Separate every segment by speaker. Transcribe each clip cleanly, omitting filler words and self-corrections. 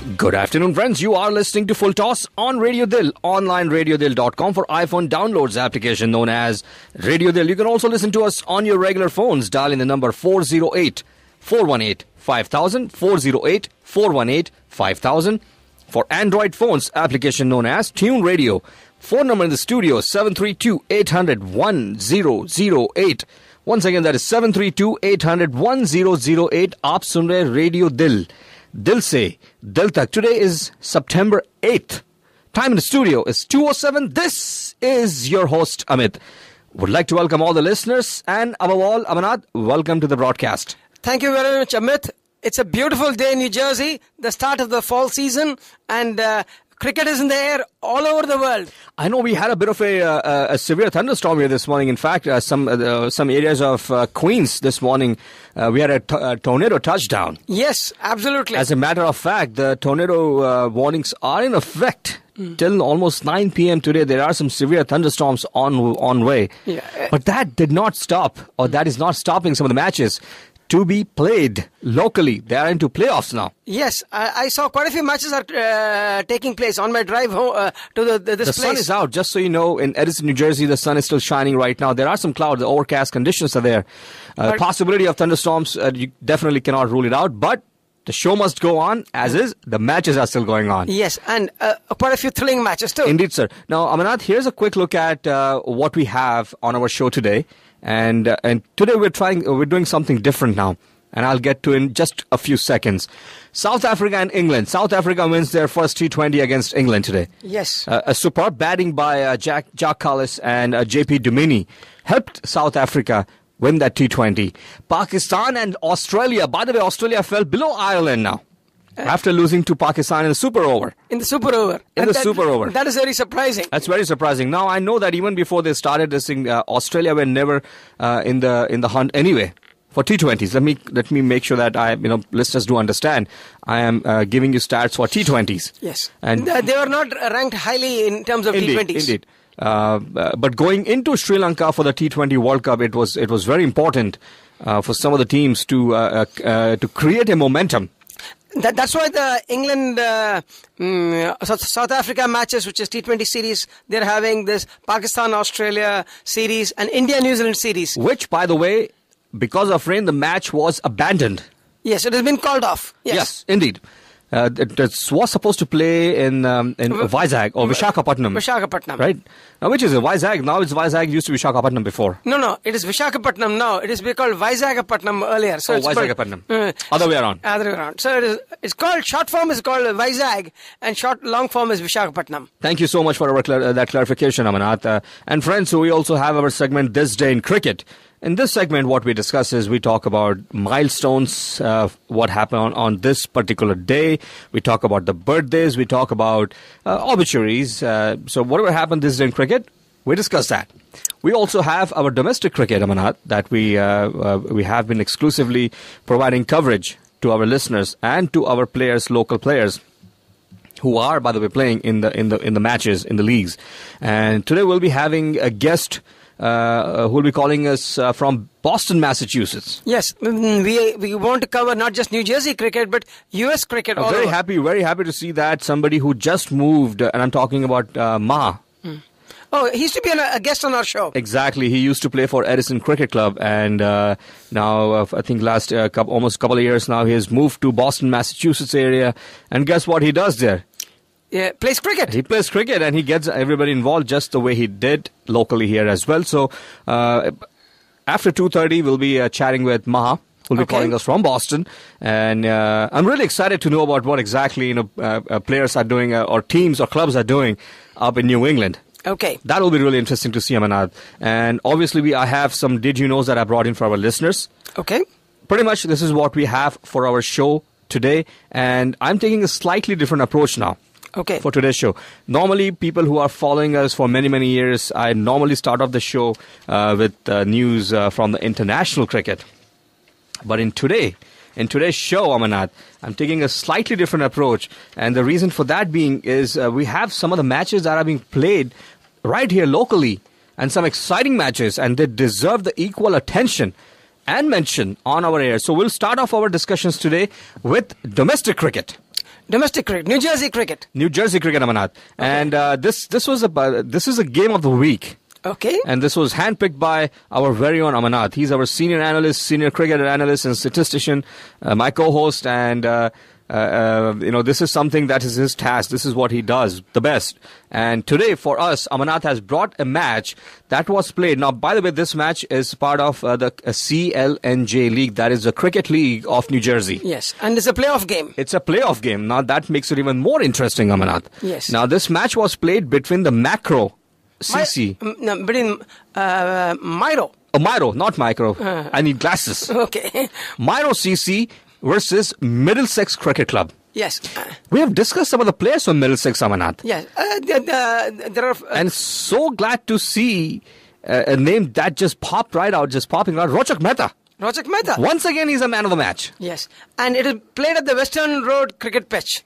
Speaker 1: Good afternoon, friends. You are listening to Full Toss on Radio Dil, online radiodil.com for iPhone downloads application known as Radio Dil. You can also listen to us on your regular phones. Dial in the number 408-418-5000, 408-418-5000. For Android phones, application known as Tune Radio. Phone number in the studio, 732-800-1008. Once again, that is 732-800-1008. Aap sun rahe Radio Dil. Dil se Dil tak. Today is September 8th. Time in the studio is 2:07. This is your host, Amit. Would like to welcome all the listeners and above all, Amanat, welcome to the broadcast.
Speaker 2: Thank you very much, Amit. It's a beautiful day in New Jersey, the start of the fall season, and cricket is in the air all over the world.
Speaker 1: I know we had a bit of a severe thunderstorm here this morning. In fact, some areas of Queens this morning, we had a tornado touchdown.
Speaker 2: Yes, absolutely.
Speaker 1: As a matter of fact, the tornado warnings are in effect till almost 9 p.m. today. There are some severe thunderstorms on way.
Speaker 2: Yeah.
Speaker 1: But that did not stop, or that is not stopping some of the matches to be played locally. They are into playoffs now.
Speaker 2: Yes, I saw quite a few matches are taking place on my drive home to this place.
Speaker 1: The sun is out, just so you know. In Edison, New Jersey, the sun is still shining right now. There are some clouds, the overcast conditions are there. Possibility of thunderstorms, you definitely cannot rule it out, but the show must go on as is. The matches are still going on.
Speaker 2: Yes, and quite a few thrilling matches too.
Speaker 1: Indeed, sir. Now, Amanath, here's a quick look at what we have on our show today. And today we're doing something different now. And I'll get to in just a few seconds. South Africa and England. South Africa wins their first T20 against England today.
Speaker 2: Yes.
Speaker 1: A superb batting by Jack Cullis and JP Dumini helped South Africa win that T20. Pakistan and Australia. By the way, Australia fell below Ireland now, after losing to Pakistan in the super over.
Speaker 2: In the super over.
Speaker 1: Super over.
Speaker 2: That is very surprising.
Speaker 1: That's very surprising. Now, I know that even before they started this thing, Australia were never in the hunt anyway for T20s. Let me make sure that listeners do understand. I am giving you stats for T20s.
Speaker 2: Yes.
Speaker 1: And
Speaker 2: they were not ranked highly in terms of
Speaker 1: T20s. Indeed. But going into Sri Lanka for the T20 World Cup, it was very important for some of the teams to create a momentum.
Speaker 2: That's why the England South Africa matches, which is T20 series, they're having this Pakistan-Australia series and India-New Zealand series.
Speaker 1: Which, by the way, because of rain, the match was abandoned.
Speaker 2: Yes, it has been called off.
Speaker 1: Yes, indeed. It was supposed to play in Vizag or Visakhapatnam.
Speaker 2: Visakhapatnam.
Speaker 1: Right? Now, which is it? Vizag? Now it's Vizag. It used to be Visakhapatnam before.
Speaker 2: No. It is Visakhapatnam now. It is called Visakhapatnam earlier. So
Speaker 1: Visakhapatnam. Other way around.
Speaker 2: So it's called, short form is called Vizag and long form is Visakhapatnam.
Speaker 1: Thank you so much for that clarification, Amanath. And friends, so we also have our segment This Day in Cricket. In this segment, what we discuss is we talk about milestones, what happened on this particular day. We talk about the birthdays. We talk about obituaries. So whatever happened this day in cricket, we discuss that. We also have our domestic cricket, Amanath, that we have been exclusively providing coverage to our listeners and to our players, local players, who are, by the way, playing in the matches, in the leagues. And today we'll be having a guest who will be calling us from Boston, Massachusetts.
Speaker 2: Yes, we want to cover not just New Jersey cricket, but U.S. cricket.
Speaker 1: I'm very happy to see that somebody who just moved, and I'm talking about Maha.
Speaker 2: Oh, he used to be a guest on our show.
Speaker 1: Exactly. He used to play for Edison Cricket Club, and now, I think almost a couple of years now, he has moved to Boston, Massachusetts area, and guess what he does there?
Speaker 2: Yeah, plays cricket.
Speaker 1: He plays cricket and he gets everybody involved just the way he did locally here as well. So after 2:30, we'll be chatting with Maha, who'll be calling us from Boston. And I'm really excited to know about what exactly players are doing or teams or clubs are doing up in New England.
Speaker 2: Okay.
Speaker 1: That will be really interesting to see, Amanad. And obviously, I have some Did You Knows that I brought in for our listeners.
Speaker 2: Okay.
Speaker 1: Pretty much this is what we have for our show today. And I'm taking a slightly different approach now.
Speaker 2: Okay.
Speaker 1: For today's show. Normally, people who are following us for many, many years, I normally start off the show with news from the international cricket. But in today's show, Amanath, I'm taking a slightly different approach. And the reason for that being is we have some of the matches that are being played right here locally. And some exciting matches. And they deserve the equal attention and mention on our air. So we'll start off our discussions today with domestic cricket.
Speaker 2: Domestic cricket, New Jersey cricket.
Speaker 1: New Jersey cricket, Amanat. Okay. And this is a game of the week.
Speaker 2: Okay.
Speaker 1: And this was handpicked by our very own Amanat. He's our senior analyst, senior cricket analyst and statistician, my co-host. And, this is something that is his task. This is what he does the best. And today for us, Amanat has brought a match that was played. Now, by the way, this match is part of the CLNJ League. That is the Cricket League of New Jersey.
Speaker 2: Yes. And it's a playoff game.
Speaker 1: It's a playoff game. Now, that makes it even more interesting, Amanat.
Speaker 2: Yes.
Speaker 1: Now, this match was played between the Macro CC.
Speaker 2: Between Miro.
Speaker 1: Oh, Miro, not Micro. I need glasses.
Speaker 2: Okay.
Speaker 1: Miro CC versus Middlesex Cricket Club.
Speaker 2: Yes.
Speaker 1: We have discussed some of the players from Middlesex, Amanat.
Speaker 2: Yes. There are...
Speaker 1: and so glad to see a name that just popping right out. Rochak Mehta.
Speaker 2: Rochak Mehta.
Speaker 1: Once again, he's a man of the match.
Speaker 2: Yes. And it is played at the Western Road cricket pitch.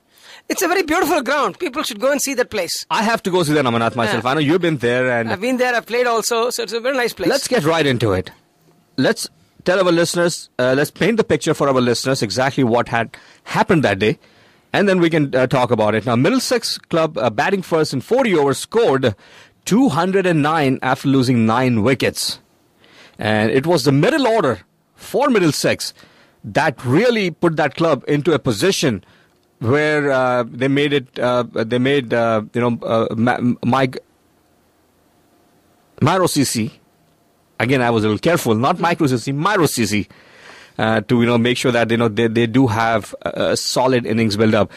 Speaker 2: It's a very beautiful ground. People should go and see that place.
Speaker 1: I have to go see that, Amanat, myself. I know you've been there. And
Speaker 2: I've been there. I've played also. So it's a very nice place.
Speaker 1: Let's get right into it. Let's tell our listeners, let's paint the picture for our listeners exactly what had happened that day. And then we can talk about it. Now, Middlesex Club batting first in 40 overs scored 209 after losing 9 wickets. And it was the middle order for Middlesex that really put that club into a position where they made it. Miro CC. Again, I was a little careful. Not Micro CC, Miro CC. To make sure that they do have a solid innings build up.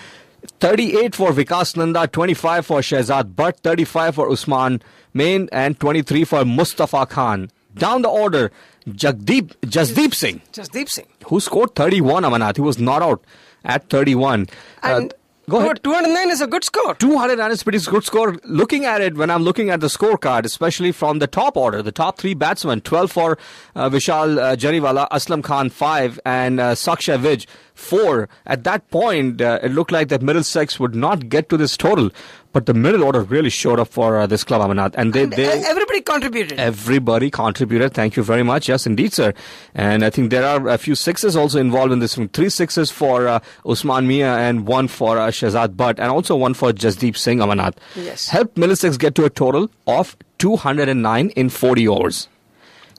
Speaker 1: 38 for Vikas Nanda, 25 for Shehzad Butt, 35 for Usman Main, and 23 for Mustafa Khan. Down the order, Jasdeep Singh.
Speaker 2: Jasdeep Singh,
Speaker 1: who scored 31, Amanat. He was not out at 31.
Speaker 2: And
Speaker 1: go ahead.
Speaker 2: 209 is a good score.
Speaker 1: 209 is a pretty good score. Looking at it, when I'm looking at the scorecard, especially from the top order, the top 3 batsmen, 12 for Vishal Jariwala, Aslam Khan 5, and Saksha Vij 4. At that point, it looked like that Middlesex would not get to this total. But the middle order really showed up for this club, Amanat. And
Speaker 2: everybody contributed.
Speaker 1: Everybody contributed. Thank you very much. Yes, indeed, sir. And I think there are a few sixes also involved in this. 3 sixes for Usman Mia and 1 for Shehzad Butt, and also 1 for Jasdeep Singh, Amanat.
Speaker 2: Yes.
Speaker 1: Helped Middlesex get to a total of 209 in 40 overs.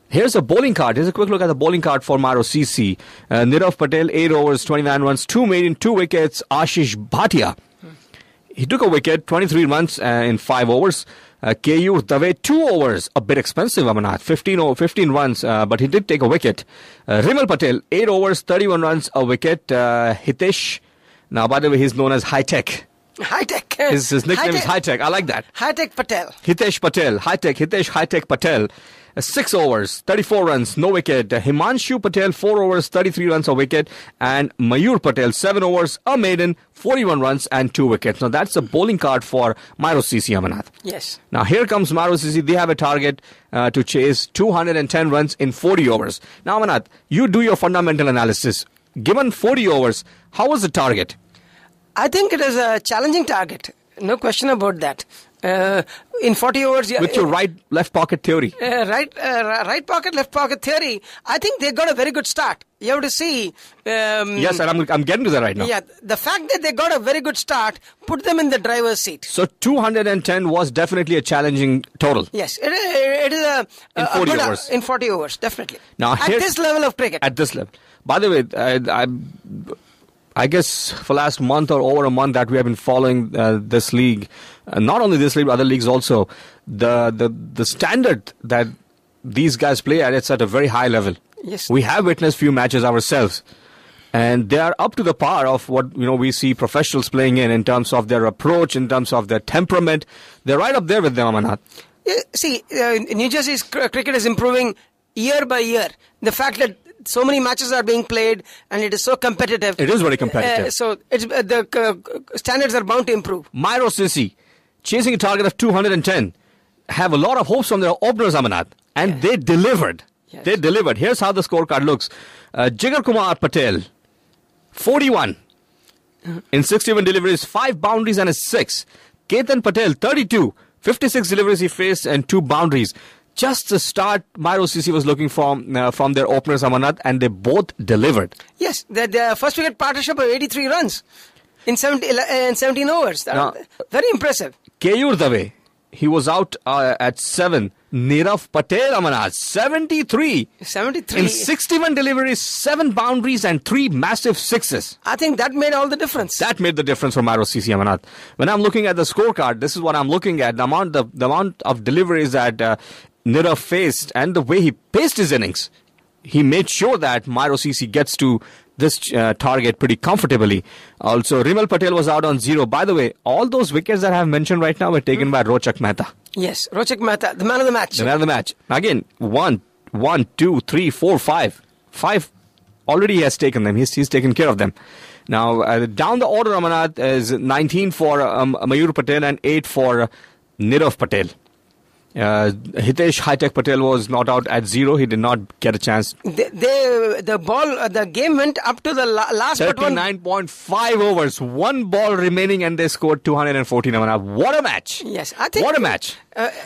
Speaker 1: Here's a bowling card. Here's a quick look at the bowling card for Miro CC. Nirav Patel, 8 overs, 29 runs, 2 maiden, 2 wickets. Ashish Bhatia. He took a wicket, 23 runs in 5 overs. Keyur Dave, 2 overs, a bit expensive, Amanat, 15 runs, but he did take a wicket. Rimal Patel, 8 overs, 31 runs, a wicket. Hitesh, now by the way, he's known as High Tech.
Speaker 2: High Tech.
Speaker 1: His nickname is High Tech. I like that.
Speaker 2: High Tech Patel.
Speaker 1: Hitesh Patel, High Tech, Hitesh High Tech Patel. 6 overs, 34 runs, no wicket. Himanshu Patel, 4 overs, 33 runs, a wicket. And Mayur Patel, 7 overs, a maiden, 41 runs, and 2 wickets. Now, that's a bowling card for Miro CC, Amanat.
Speaker 2: Yes.
Speaker 1: Now, here comes Miro CC. They have a target to chase 210 runs in 40 overs. Now, Amanat, you do your fundamental analysis. Given 40 overs, how was the target?
Speaker 2: I think it is a challenging target. No question about that. In 40 overs...
Speaker 1: With your right-left pocket theory.
Speaker 2: Right pocket, left pocket theory. I think they got a very good start. You have to see...
Speaker 1: yes, sir, I'm getting to that right now.
Speaker 2: Yeah, the fact that they got a very good start put them in the driver's seat.
Speaker 1: So 210 was definitely a challenging total.
Speaker 2: Yes, it is
Speaker 1: in 40 overs.
Speaker 2: In 40 overs, definitely.
Speaker 1: Now,
Speaker 2: at this level of cricket.
Speaker 1: At this level. By the way, I guess for last month or over a month that we have been following this league, not only this league, but other leagues also, the standard that these guys play at, it's at a very high level.
Speaker 2: Yes.
Speaker 1: We have witnessed few matches ourselves, and they are up to the par of what we see professionals playing in terms of their approach, in terms of their temperament. They're right up there with them, Amanat.
Speaker 2: See, New Jersey's cricket is improving year by year. The fact that so many matches are being played and it is so competitive.
Speaker 1: It is very competitive.
Speaker 2: So the standards are bound to improve.
Speaker 1: Miro CC, chasing a target of 210, have a lot of hopes from their openers, Amanat. And they delivered. Yes. They delivered. Here's how the scorecard looks. Jigar Kumar Patel, 41. In 61 deliveries, 5 boundaries and a 6. Ketan Patel, 32. 56 deliveries he faced and 2 boundaries. Just the start Miro CC was looking from their openers, Amanat, and they both delivered.
Speaker 2: Yes, the first wicket partnership of 83 runs. in 17 overs. Very impressive.
Speaker 1: Keyur Dave, he was out at 7. Nirav Patel, Amanat, 73.
Speaker 2: 73.
Speaker 1: In 61 deliveries, 7 boundaries and 3 massive sixes.
Speaker 2: I think that made all the difference.
Speaker 1: That made the difference for Miro CC, Amanat. When I'm looking at the scorecard, this is what I'm looking at. The amount of deliveries that Nirav faced and the way he paced his innings. He made sure that Miro CC gets to this target pretty comfortably. Also, Rimal Patel was out on 0. By the way, all those wickets that I have mentioned right now were taken by Rochak Mehta.
Speaker 2: Yes, Rochak Mehta, the man of the match.
Speaker 1: The man of the match. Again, 1, 2, 3, 4, 5. 5 already he has taken them. He's taken care of them. Now, down the order, Amanat, is 19 for Mayur Patel and 8 for Nirav Patel. Hitesh High-Tech Patel was not out at 0. He did not get a chance.
Speaker 2: The game went up to the last
Speaker 1: 39.5 overs. 1 ball remaining and they scored 214. What a match.
Speaker 2: Yes, I think.
Speaker 1: What a match.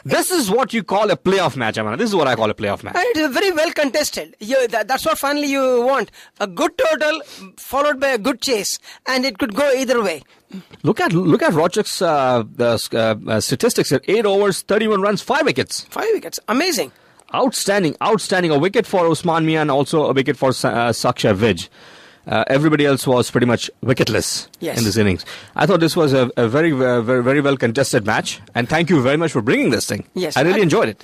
Speaker 1: This is what you call a playoff match, Amana. This is what I call a playoff match.
Speaker 2: It is very well contested. That's what finally you want. A good total followed by a good chase. And it could go either way.
Speaker 1: Look at Rochak's statistics here. 8 overs, 31 runs, 5 wickets.
Speaker 2: 5 wickets. Amazing.
Speaker 1: Outstanding. A wicket for Usman Mian and also a wicket for Saksha Vij. Everybody else was pretty much wicketless in this innings. I thought this was a very, very, very well contested match. And thank you very much for bringing this thing.
Speaker 2: Yes,
Speaker 1: I really enjoyed it.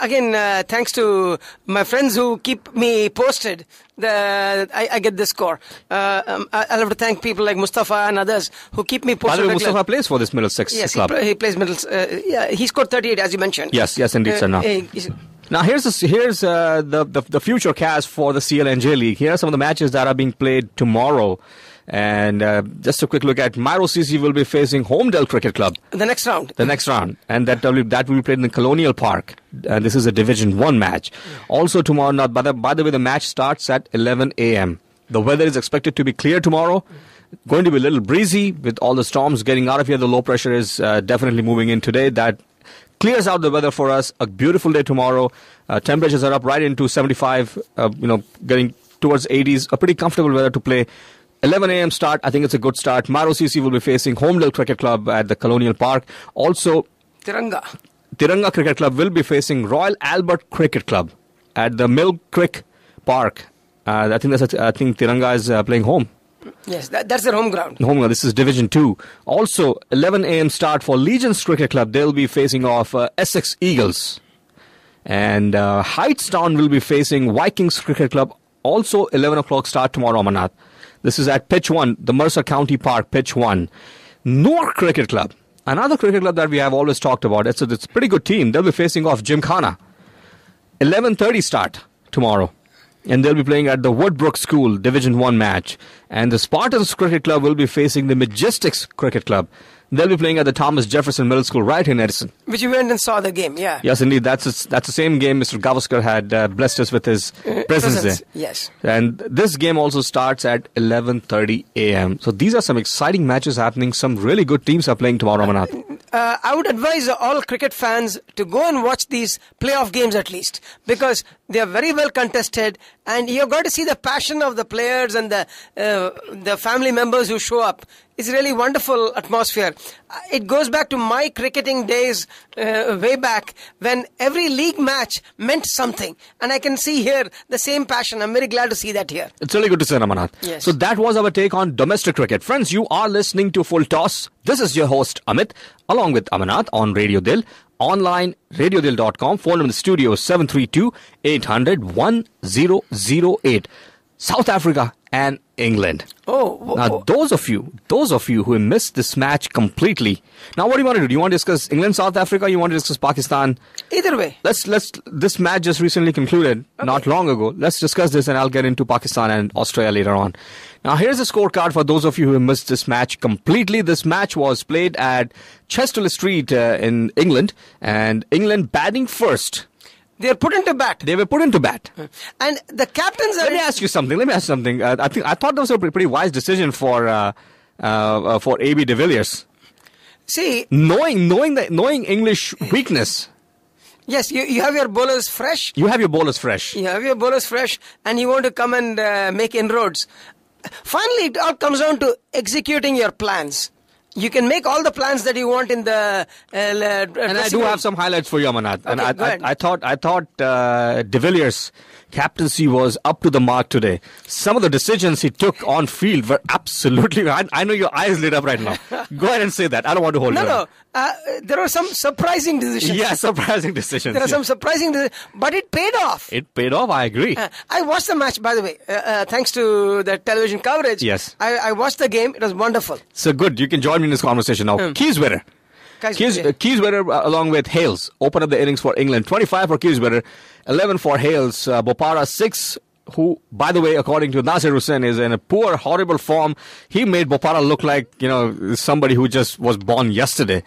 Speaker 2: Again, thanks to my friends who keep me posted. I get this score. I'll have to thank people like Mustafa and others who keep me posted.
Speaker 1: By the way, Mustafa plays for this Middlesex club.
Speaker 2: He plays Middlesex. He scored 38, as you mentioned.
Speaker 1: Yes, indeed, sir. Now here's the future cast for the CLNJ League. Here are some of the matches that are being played tomorrow. And just a quick look at Miro CC will be facing Homedale Cricket Club.
Speaker 2: The next round.
Speaker 1: And that will be played in the Colonial Park. And this is a Division 1 match. Also tomorrow, by the way, the match starts at 11 a.m. The weather is expected to be clear tomorrow. Going to be a little breezy with all the storms getting out of here. The low pressure is definitely moving in today. That clears out the weather for us. A beautiful day tomorrow. Temperatures are up right into 75, getting towards 80s. A pretty comfortable weather to play. 11 a.m. start. I think it's a good start. Miro CC will be facing Homedale Cricket Club at the Colonial Park. Also, Tiranga Cricket Club will be facing Royal Albert Cricket Club at the Mill Creek Park. I think Tiranga is playing home.
Speaker 2: Yes, that's their home ground.
Speaker 1: This is Division 2. Also, 11 a.m. start for Legions Cricket Club. They'll be facing off Essex Eagles. And Heightstown will be facing Vikings Cricket Club. Also, 11 o'clock start tomorrow, Amanath. This is at Pitch 1, the Mercer County Park, Pitch 1. Newark Cricket Club, another cricket club that we have always talked about. It's a pretty good team. They'll be facing off Gymkhana. 11:30 start tomorrow. And they'll be playing at the Woodbrook School Division 1 match. And the Spartans Cricket Club will be facing the Majestics Cricket Club. They'll be playing at the Thomas Jefferson Middle School right in Edison.
Speaker 2: Which you went and saw the game, yeah.
Speaker 1: Yes, indeed. That's the same game Mr. Gavaskar had blessed us with his presence there.
Speaker 2: Yes.
Speaker 1: And this game also starts at 11:30 a.m. So these are some exciting matches happening. Some really good teams are playing tomorrow, Amanath.
Speaker 2: I would advise all cricket fans to go and watch these playoff games at least, because they are very well contested, and you've got to see the passion of the players and the family members who show up. It's really wonderful atmosphere. It goes back to my cricketing days way back when every league match meant something. And I can see here the same passion. I'm very glad to see that here.
Speaker 1: It's really good to see, Ramanath.
Speaker 2: Yes.
Speaker 1: So that was our take on domestic cricket. Friends, you are listening to Full Toss. This is your host, Amit, along with Amanath on Radio Dil. Online, radiodil.com. Phone number in the studio, 732-800-1008. South Africa and England. Now, those of you who missed this match completely. Now, what do you want to do? Do you want to discuss England, South Africa? You want to discuss Pakistan?
Speaker 2: Either way.
Speaker 1: This match just recently concluded, not long ago. Let's discuss this, and I'll get into Pakistan and Australia later on. Now, here's a scorecard for those of you who missed this match completely. This match was played at Chesterfield Street in England, and England batting first.
Speaker 2: They were put into bat. And the captains are...
Speaker 1: Let me ask you something. I thought that was a pretty wise decision for A.B. de Villiers.
Speaker 2: See...
Speaker 1: Knowing English weakness...
Speaker 2: Yes, you have your bowlers fresh.
Speaker 1: And you
Speaker 2: want to come and make inroads. finally, it all comes down to executing your plans. You can make all the plans that you want in the
Speaker 1: and I do have some highlights for you, Amanat.
Speaker 2: Okay,
Speaker 1: And I thought De Villiers' captaincy was up to the mark today. Some of the decisions he took on field were absolutely. I know your eyes lit up right now. Go ahead and say that. I don't want to hold you.
Speaker 2: No. There are some surprising decisions.
Speaker 1: Yeah, surprising decisions.
Speaker 2: There are some surprising decisions, but it paid off.
Speaker 1: It paid off. I agree.
Speaker 2: I watched the match, by the way, thanks to the television coverage.
Speaker 1: Yes.
Speaker 2: I watched the game. It was wonderful.
Speaker 1: So good. You can join me in this conversation now. Kieswetter. Kieswetter along with Hales open up the innings for England. 25 for Kieswetter, 11 for Hales. Bopara 6, who, by the way, according to Nasir Hussain, is in a poor, horrible form. He made Bopara look like, somebody who just was born yesterday.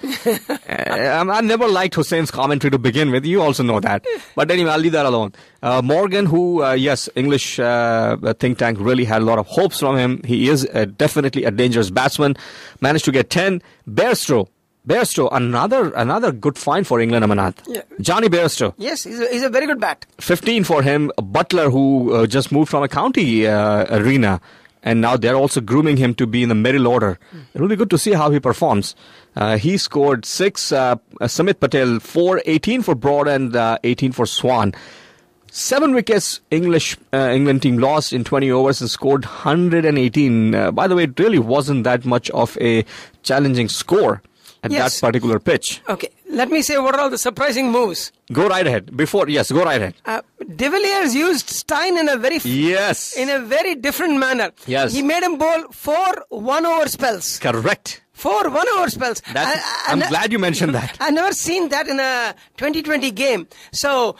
Speaker 1: I never liked Hussain's commentary to begin with. You also know that. But anyway, I'll leave that alone. Morgan, who, English think tank really had a lot of hopes from him. He is definitely a dangerous batsman. Managed to get 10. Bairstow, another good find for England, Amanat.
Speaker 2: Yeah.
Speaker 1: Johnny Bairstow.
Speaker 2: Yes, he's a very good bat.
Speaker 1: 15 for him. Butler, who just moved from a county arena, and now they're also grooming him to be in the middle order. It will be good to see how he performs. He scored 6. Samit Patel, 4, 18 for Broad and 18 for Swan. 7 wickets England team lost in 20 overs and scored 118. By the way, it really wasn't that much of a challenging score at that particular pitch.
Speaker 2: Okay, let me say what are all the surprising moves.
Speaker 1: Go right ahead. Go right ahead.
Speaker 2: De Villiers used Stein in a very different manner.
Speaker 1: Yes.
Speaker 2: He made him bowl 4 1-over spells.
Speaker 1: Correct.
Speaker 2: 4 1-over spells.
Speaker 1: I'm glad you mentioned that.
Speaker 2: I've never seen that in a 2020 game. So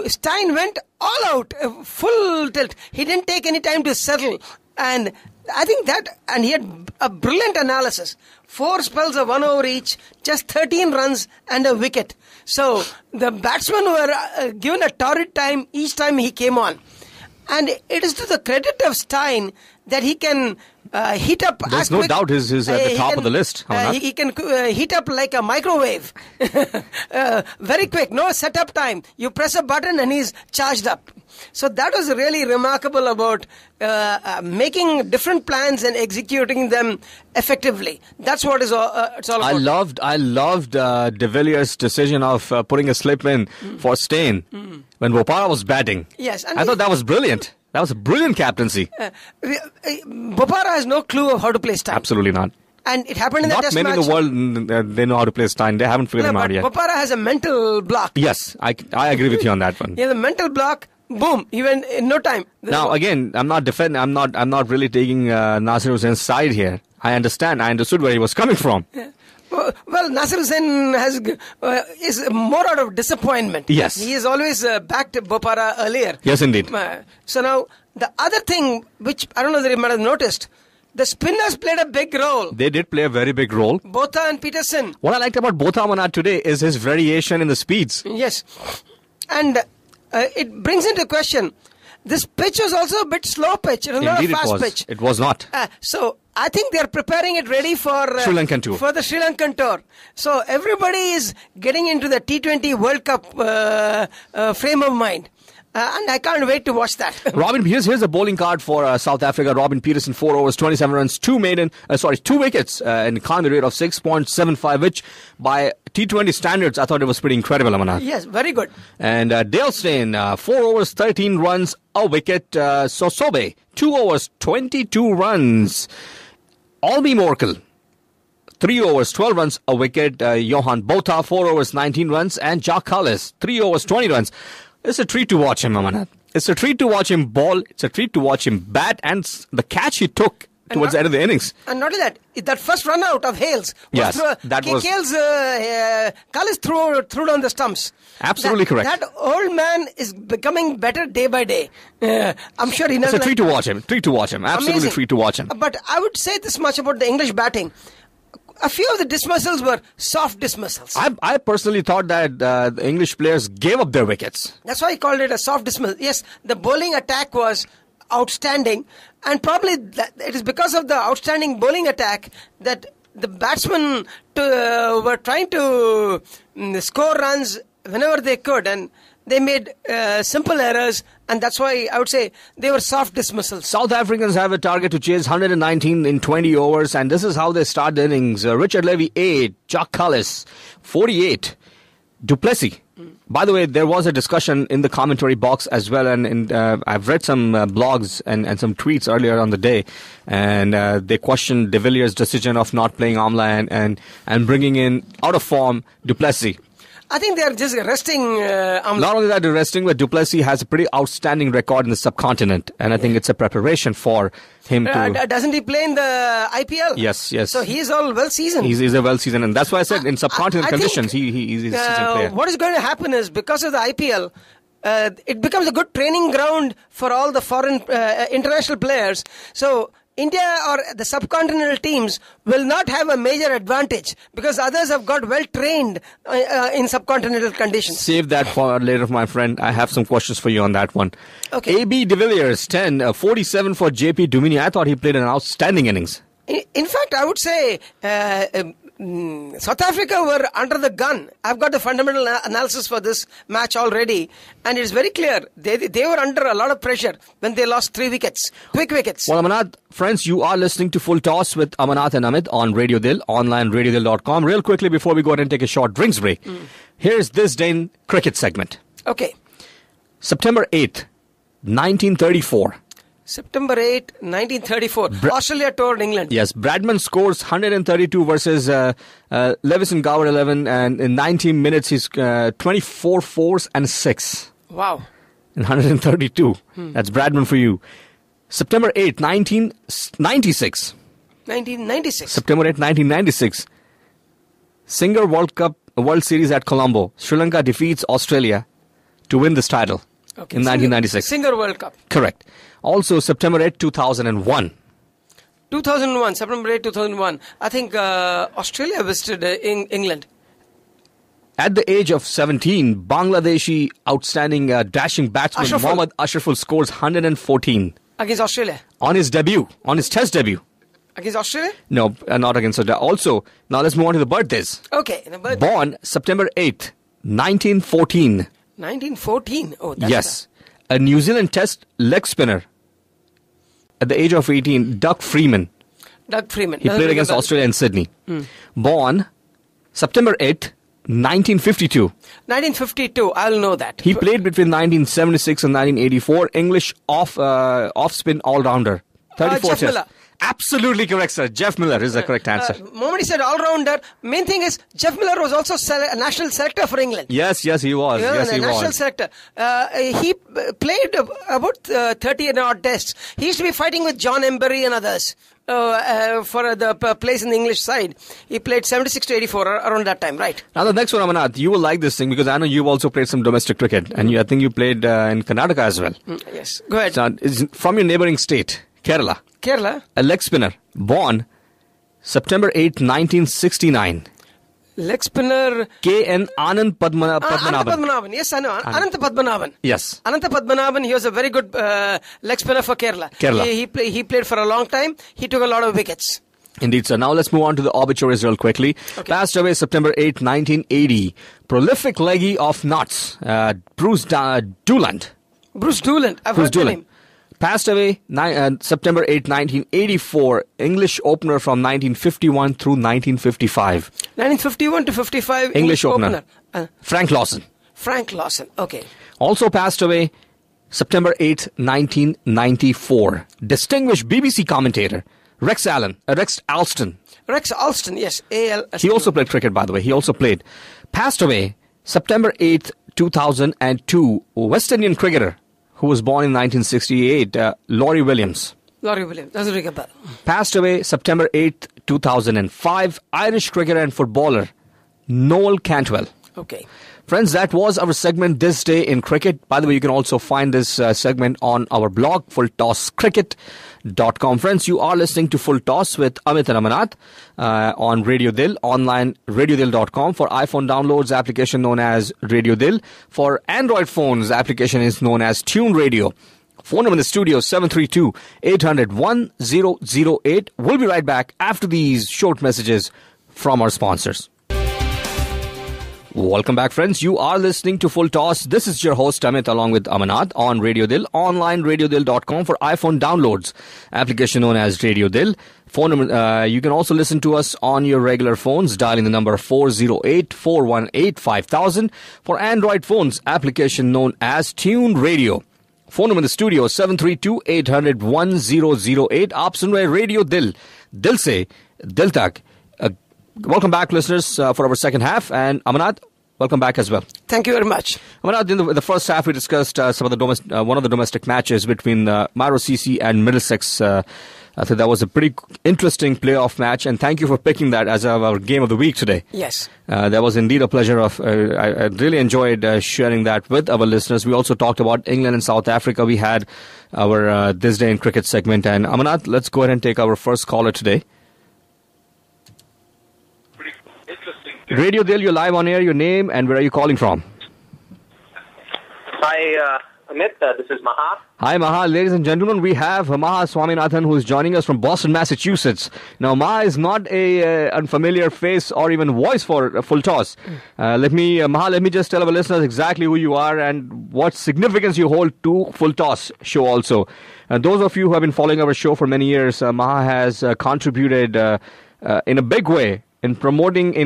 Speaker 2: Stein went all out, full tilt. He didn't take any time to settle. And I think and he had a brilliant analysis. 4 spells of 1 over each, just 13 runs and a wicket. So the batsmen were given a torrid time each time he came on. And it is to the credit of Stein that he can heat up.
Speaker 1: There's no doubt he's at the top of the list.
Speaker 2: He can heat up like a microwave. Very quick, no setup time. You press a button and he's charged up. So that was really remarkable about making different plans and executing them effectively. That's what it's all about.
Speaker 1: I loved De Villiers' decision of putting a slip in for Stein when Bopara was batting.
Speaker 2: Yes,
Speaker 1: I thought that was brilliant. That was a brilliant captaincy.
Speaker 2: Bopara has no clue of how to play Stein.
Speaker 1: Absolutely not.
Speaker 2: And it happened in the test match.
Speaker 1: Not many in the world, they know how to play Stein. They haven't figured him out yet.
Speaker 2: Bopara has a mental block.
Speaker 1: Yes, I agree with you on that one.
Speaker 2: He has a mental block. Boom! He went in no time.
Speaker 1: Now again, I'm not defending. I'm not really taking Nasir Hussain's side here. I understood where he was coming from.
Speaker 2: Yeah. Well, Nasir Hussain is more out of disappointment.
Speaker 1: Yes.
Speaker 2: He has always backed Bopara earlier.
Speaker 1: Yes, indeed.
Speaker 2: So now, the other thing, which I don't know that you might have noticed, the spinners played a big role.
Speaker 1: They did play a very big role.
Speaker 2: Botha and Peterson.
Speaker 1: What I liked about Botha, Manat, today is his variation in the speeds.
Speaker 2: Yes. And it brings into question, this pitch was also a bit slow pitch. It was not a fast pitch.
Speaker 1: It was not.
Speaker 2: So I think they're preparing it ready for
Speaker 1: Sri Lankan tour.
Speaker 2: For the Sri Lankan tour. So everybody is getting into the T20 World Cup frame of mind. And I can't wait to watch that.
Speaker 1: Here's a bowling card for South Africa. Robin Peterson, 4 overs, 27 runs, 2 wickets, and economy rate of 6.75, which by T20 standards, I thought it was pretty incredible, Amanat.
Speaker 2: Yes, very good.
Speaker 1: And Dale Steyn, 4 overs, 13 runs, a wicket. Sosobe, 2 overs, 22 runs. Albie Morkel, 3 overs, 12 runs, a wicket. Johan Botha, 4 overs, 19 runs. And Jacques Kallis, 3 overs, 20 runs. It's a treat to watch him, Amanat. It's a treat to watch him bowl. It's a treat to watch him bat. And the catch he took towards the end of the innings.
Speaker 2: And not only that first run out of Hales. Kallis threw down the stumps.
Speaker 1: Absolutely correct.
Speaker 2: That old man is becoming better day by day. I'm sure he knows.
Speaker 1: It's a treat to watch him. Absolutely amazing. Treat to watch him.
Speaker 2: But I would say this much about the English batting. A few of the dismissals were soft dismissals.
Speaker 1: I personally thought that the English players gave up their wickets.
Speaker 2: That's why I called it a soft dismissal. Yes, the bowling attack was outstanding, and probably it is because of the outstanding bowling attack that the batsmen were trying to score runs whenever they could, and they made simple errors, and that's why I would say they were soft dismissals.
Speaker 1: South Africans have a target to chase 119 in 20 overs, and this is how they start the innings. Richard Levy, 8. Jock Cullis, 48. Du Plessis. By the way, there was a discussion in the commentary box as well, and I've read some blogs and some tweets earlier on the day, and they questioned De Villiers' decision of not playing Amla and bringing in, out of form, Du Plessis.
Speaker 2: I think they're just resting Amla.
Speaker 1: Not only that, they're resting, but Du Plessis has a pretty outstanding record in the subcontinent, and I think it's a preparation for him to...
Speaker 2: Doesn't he play in the IPL?
Speaker 1: Yes.
Speaker 2: So he's all well-seasoned.
Speaker 1: He's a well-seasoned, and that's why I said in subcontinent conditions, he's a seasoned player.
Speaker 2: What is going to happen is, because of the IPL, it becomes a good training ground for all the foreign international players. So India or the subcontinental teams will not have a major advantage because others have got well trained in subcontinental conditions.
Speaker 1: Save that for later, my friend. I have some questions for you on that one.
Speaker 2: Okay.
Speaker 1: AB De Villiers, 10, 47 for JP Dumini. I thought he played an outstanding innings.
Speaker 2: In fact, I would say South Africa were under the gun. I've got the fundamental analysis for this match already, and it's very clear. They were under a lot of pressure when they lost 3 wickets, quick wickets.
Speaker 1: Well, Amanath, friends, you are listening to Full Toss with Amanath and Amit on Radio Dil, online radiodil.com. Real quickly, before we go ahead and take a short drinks break, here's this day in cricket segment.
Speaker 2: Okay.
Speaker 1: September 8th, 1934.
Speaker 2: September 8, 1934. Australia toured England.
Speaker 1: Yes, Bradman scores 132 versus Lewis Gower 11, and in 19 minutes he's 24 fours and 6.
Speaker 2: Wow.
Speaker 1: In 132. That's Bradman for you. September 8, 1996.
Speaker 2: 1996.
Speaker 1: September 8, 1996. Singer World Series at Colombo. Sri Lanka defeats Australia to win this title in 1996.
Speaker 2: Singer World Cup.
Speaker 1: Correct. Also, September 8, 2001.
Speaker 2: 2001, September 8, 2001. I think Australia visited England.
Speaker 1: At the age of 17, Bangladeshi outstanding dashing batsman Mohammad Ashraful scores 114.
Speaker 2: Against Australia?
Speaker 1: On his test debut.
Speaker 2: Against Australia?
Speaker 1: No, not against Australia. Also, now let's move on to the birthdays.
Speaker 2: Okay.
Speaker 1: Born September 8, 1914.
Speaker 2: 1914? Oh, that's...
Speaker 1: Yes. A New Zealand Test leg spinner. At the age of 18, Doug Freeman. He played against Australia in Sydney. Born September 8, 1952.
Speaker 2: 1952, I'll know that.
Speaker 1: He played between 1976 and 1984. English off-spin all-rounder. 34
Speaker 2: Geoff Miller.
Speaker 1: Absolutely correct, sir. Geoff Miller is the correct answer.
Speaker 2: Moment he said all-rounder, main thing is Geoff Miller was also a national selector for England.
Speaker 1: Yes, he was.
Speaker 2: National selector. He played about 30 and odd tests. He used to be fighting with John Embury and others for the place in the English side. He played 76 to 84 around that time, right?
Speaker 1: Now the next one, Amanath, you will like this thing because I know you've also played some domestic cricket, and I think you played in Karnataka as well.
Speaker 2: Yes, go ahead.
Speaker 1: So, it's from your neighboring state, Kerala. A leg spinner, born September 8, 1969.
Speaker 2: Leg spinner...
Speaker 1: K.N. Anand Padmanabhan.
Speaker 2: Ananta Padmanabhan, yes, I know. Ananta Padmanabhan.
Speaker 1: Yes.
Speaker 2: Ananta Padmanabhan, he was a very good leg spinner for Kerala. He played for a long time. He took a lot of wickets.
Speaker 1: Indeed, sir. Now let's move on to the obituaries real quickly. Okay. Passed away September 8, 1980. Prolific leggy of nuts, Bruce Dooland.
Speaker 2: Bruce Dooland, I've heard the name.
Speaker 1: Passed away September 8, 1984. English opener from 1951 through 1955.
Speaker 2: 1951 to 55.
Speaker 1: English opener. Frank Lawson.
Speaker 2: Okay.
Speaker 1: Also passed away September 8, 1994. Distinguished BBC commentator Rex Alston.
Speaker 2: Rex Alston, yes.
Speaker 1: He also played cricket, by the way. Passed away September 8, 2002. West Indian cricketer who was born in 1968, Laurie Williams.
Speaker 2: Doesn't ring a bell.
Speaker 1: Passed away September 8th, 2005. Irish cricketer and footballer, Noel Cantwell.
Speaker 2: Okay.
Speaker 1: Friends, that was our segment This Day in Cricket. By the way, you can also find this segment on our blog, fulltosscricket.com. Friends, you are listening to Full Toss with Amit and Amanath on Radio Dil, online radiodil.com. For iPhone downloads, application known as Radio Dil. For Android phones, application is known as Tune Radio. Phone number in the studio, 732-800-1008. We'll be right back after these short messages from our sponsors. Welcome back, friends. You are listening to Full Toss. This is your host, Amit, along with Amanat on Radio Dil, online radiodil.com for iPhone downloads, application known as Radio Dil. Phone number, you can also listen to us on your regular phones, dialing the number 408-418-5000. For Android phones, application known as Tune Radio. Phone number in the studio, 732-800-1008. Aap sun rahe Radio Dil. Dil se, Dil tak. Welcome back, listeners, for our second half. And Amanat, welcome back as well.
Speaker 2: Thank you very much.
Speaker 1: Amanat, in the first half, we discussed some of the one of the domestic matches between Miro CC and Middlesex. I think that was a pretty interesting playoff match, and thank you for picking that as our game of the week today.
Speaker 2: Yes.
Speaker 1: That was indeed a pleasure. I really enjoyed sharing that with our listeners. We also talked about England and South Africa. We had our This Day in Cricket segment. And Amanat, let's go ahead and take our first caller today. Radio Dil, you're live on air. Your name and where are you calling from?
Speaker 3: Hi, Amit. This is Maha.
Speaker 1: Hi, Maha. Ladies and gentlemen, we have Maha Swaminathan, who is joining us from Boston, Massachusetts. Now, Maha is not a unfamiliar face or even voice for Full Toss. Maha, let me just tell our listeners exactly who you are and what significance you hold to Full Toss show also. Those of you who have been following our show for many years, Maha has contributed in a big way in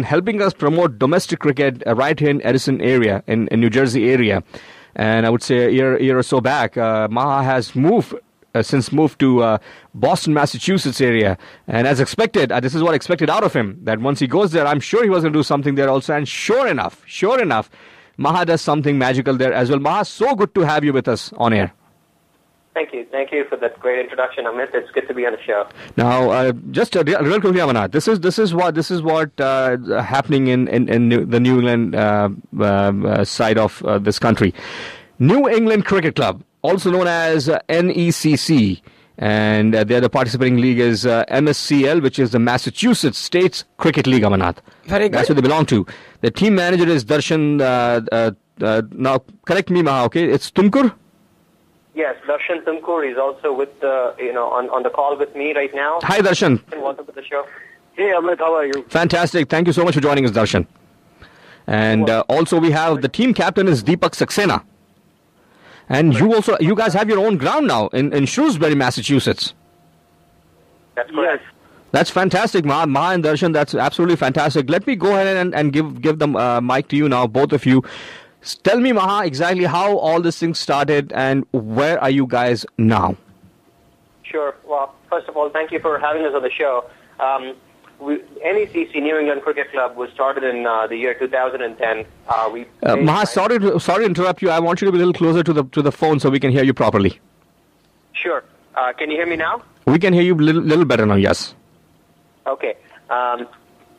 Speaker 1: helping us promote domestic cricket right here in Edison area, in New Jersey area. And I would say a year or so back, Maha has moved to Boston, Massachusetts area. And as expected, this is what I expected out of him, that once he goes there, I'm sure he was going to do something there also. And sure enough, Maha does something magical there as well. Maha, so good to have you with us on air.
Speaker 3: Thank you for that great introduction, Amit. It's good to be on the show.
Speaker 1: Now, just real quickly, Amanat, this is what happening in the New England side of this country. New England Cricket Club, also known as NECC, and the participating league is MSCL, which is the Massachusetts States Cricket League, Amanat.
Speaker 2: Very good.
Speaker 1: That's what they belong to. The team manager is Darshan. Now, correct me, Maha. Okay, it's Tumkur.
Speaker 3: Yes, Darshan Tumkur is also with on the call with me right now.
Speaker 1: Hi, Darshan.
Speaker 3: Welcome to the show. Hey, Amit, how are you?
Speaker 1: Fantastic. Thank you so much for joining us, Darshan. And also we have the team captain is Deepak Saxena. And you guys have your own ground now in Shrewsbury, Massachusetts.
Speaker 3: That's correct. Yes.
Speaker 1: That's fantastic, Maha and Darshan. That's absolutely fantastic. Let me go ahead and give the mic to you now, both of you. Tell me, Maha, exactly how all this thing started and where are you guys now?
Speaker 3: Sure. Well, first of all, thank you for having us on the show. NECC, New England Cricket Club, was started in the year 2010.
Speaker 1: Maha, sorry to interrupt you. I want you to be a little closer to the phone so we can hear you properly.
Speaker 3: Sure. Can you hear me now?
Speaker 1: We can hear you a little better now, yes.
Speaker 3: Okay.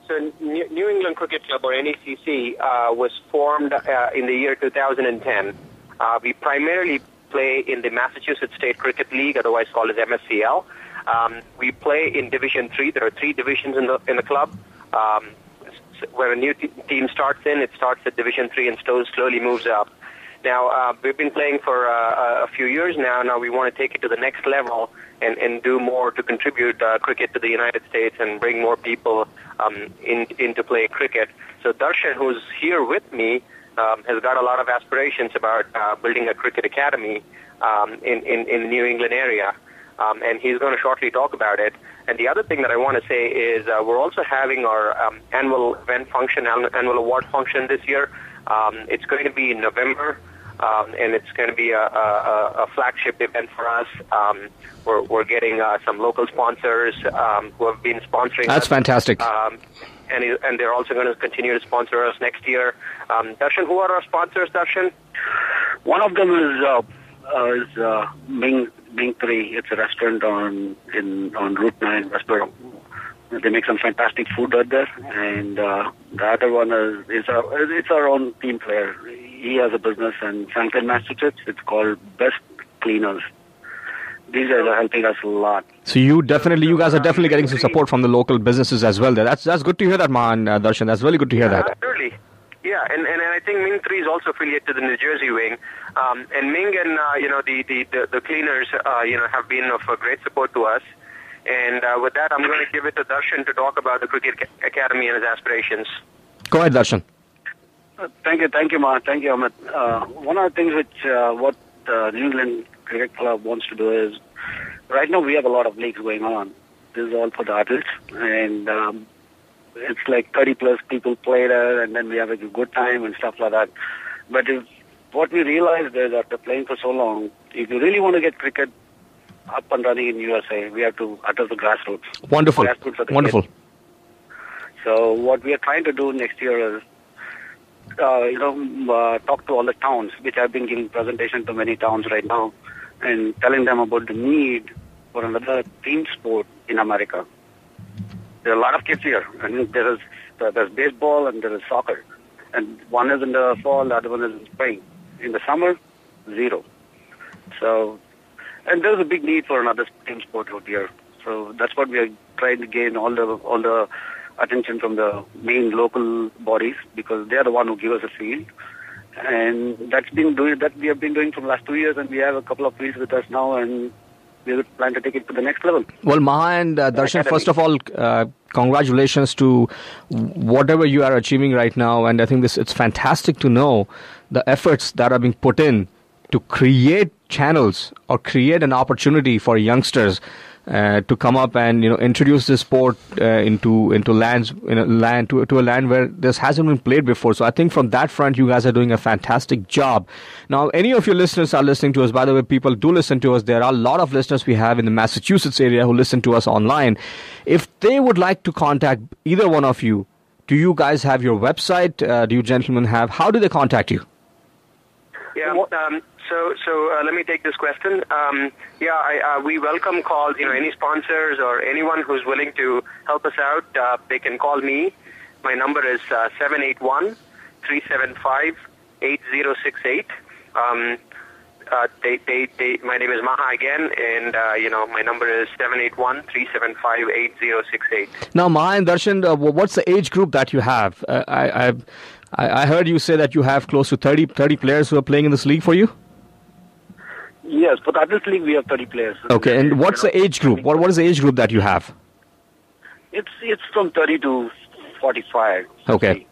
Speaker 3: So New England Cricket Club, or NECC, was formed in the year 2010. We primarily play in the Massachusetts State Cricket League, otherwise called as MSCL. We play in Division 3. There are 3 divisions in the club. Where a new team starts it starts at Division 3 and slowly moves up. Now, we've been playing for a few years now. Now we want to take it to the next level and do more to contribute cricket to the United States and bring more people into playing cricket. So Darshan, who's here with me, has got a lot of aspirations about building a cricket academy in the New England area. And he's going to shortly talk about it. And the other thing that I want to say is we're also having our annual event function, annual award function this year. It's going to be in November. And it's going to be a flagship event for us. We're getting some local sponsors who have been sponsoring
Speaker 1: That's
Speaker 3: us.
Speaker 1: fantastic.
Speaker 3: And they're also going to continue to sponsor us next year. Darshan, who are our sponsors, Darshan?
Speaker 4: One of them is Ming 3. It's a restaurant on Route 9, Westboro. They make some fantastic food out there. And the other one is our own team player. He has a business in Franklin, Massachusetts. It's called Best Cleaners. These guys are helping us a lot.
Speaker 1: So you guys are definitely getting some support from the local businesses as well. That's good to hear that, Man, Darshan. That's really good to hear that.
Speaker 3: Absolutely. Yeah, and I think Ming 3 is also affiliated to the New Jersey wing. And Ming and the cleaners have been of great support to us. And with that, I'm going to give it to Darshan to talk about the Cricket Academy and his aspirations.
Speaker 1: Go ahead, Darshan.
Speaker 4: Thank you, Ma. Thank you, Amit. One of the things which what New England Cricket Club wants to do is, right now we have a lot of leagues going on. This is all for the adults, and it's like 30 plus people play there, and then we have a good time and stuff like that. But what we realized is after playing for so long, if you really want to get cricket up and running in USA, we have to address the grassroots.
Speaker 1: Wonderful. Wonderful.
Speaker 4: Kids. So what we are trying to do next year is, talk to all the towns, which I've been giving presentation to many towns right now, and telling them about the need for another team sport in America. There are a lot of kids here. I mean, there's baseball and there is soccer. And one is in the fall, the other one is in spring. In the summer, zero. So, and there's a big need for another team sport out here. So that's what we are trying to gain all the attention from the main local bodies, because they are the one who give us a field. And that we have been doing for the last 2 years, and we have a couple of fields with us now, and we plan to take it to the next level.
Speaker 1: Well, Maha and Darshan, first of all, congratulations to whatever you are achieving right now. And I think it's fantastic to know the efforts that are being put in to create channels or create an opportunity for youngsters to come up and introduce this sport into a land where this hasn't been played before. So I think from that front, you guys are doing a fantastic job. Now, any of your listeners are listening to us. By the way, people do listen to us. There are a lot of listeners we have in the Massachusetts area who listen to us online. If they would like to contact either one of you, do you guys have your website? Do you gentlemen have? How do they contact you?
Speaker 3: Yeah. So let me take this question. We welcome calls. Any sponsors or anyone who's willing to help us out, they can call me. My number is 781-375-8068. My name is Maha again, and my number is 781-375-8068.
Speaker 1: Now, Maha and Darshan, what's the age group that you have? I heard you say that you have close to 30 players who are playing in this league for you?
Speaker 4: Yes, for the adult league we have 30 players.
Speaker 1: Okay, and what's the age group? What is the age group that you have?
Speaker 4: It's from 30 to 45.
Speaker 1: Okay.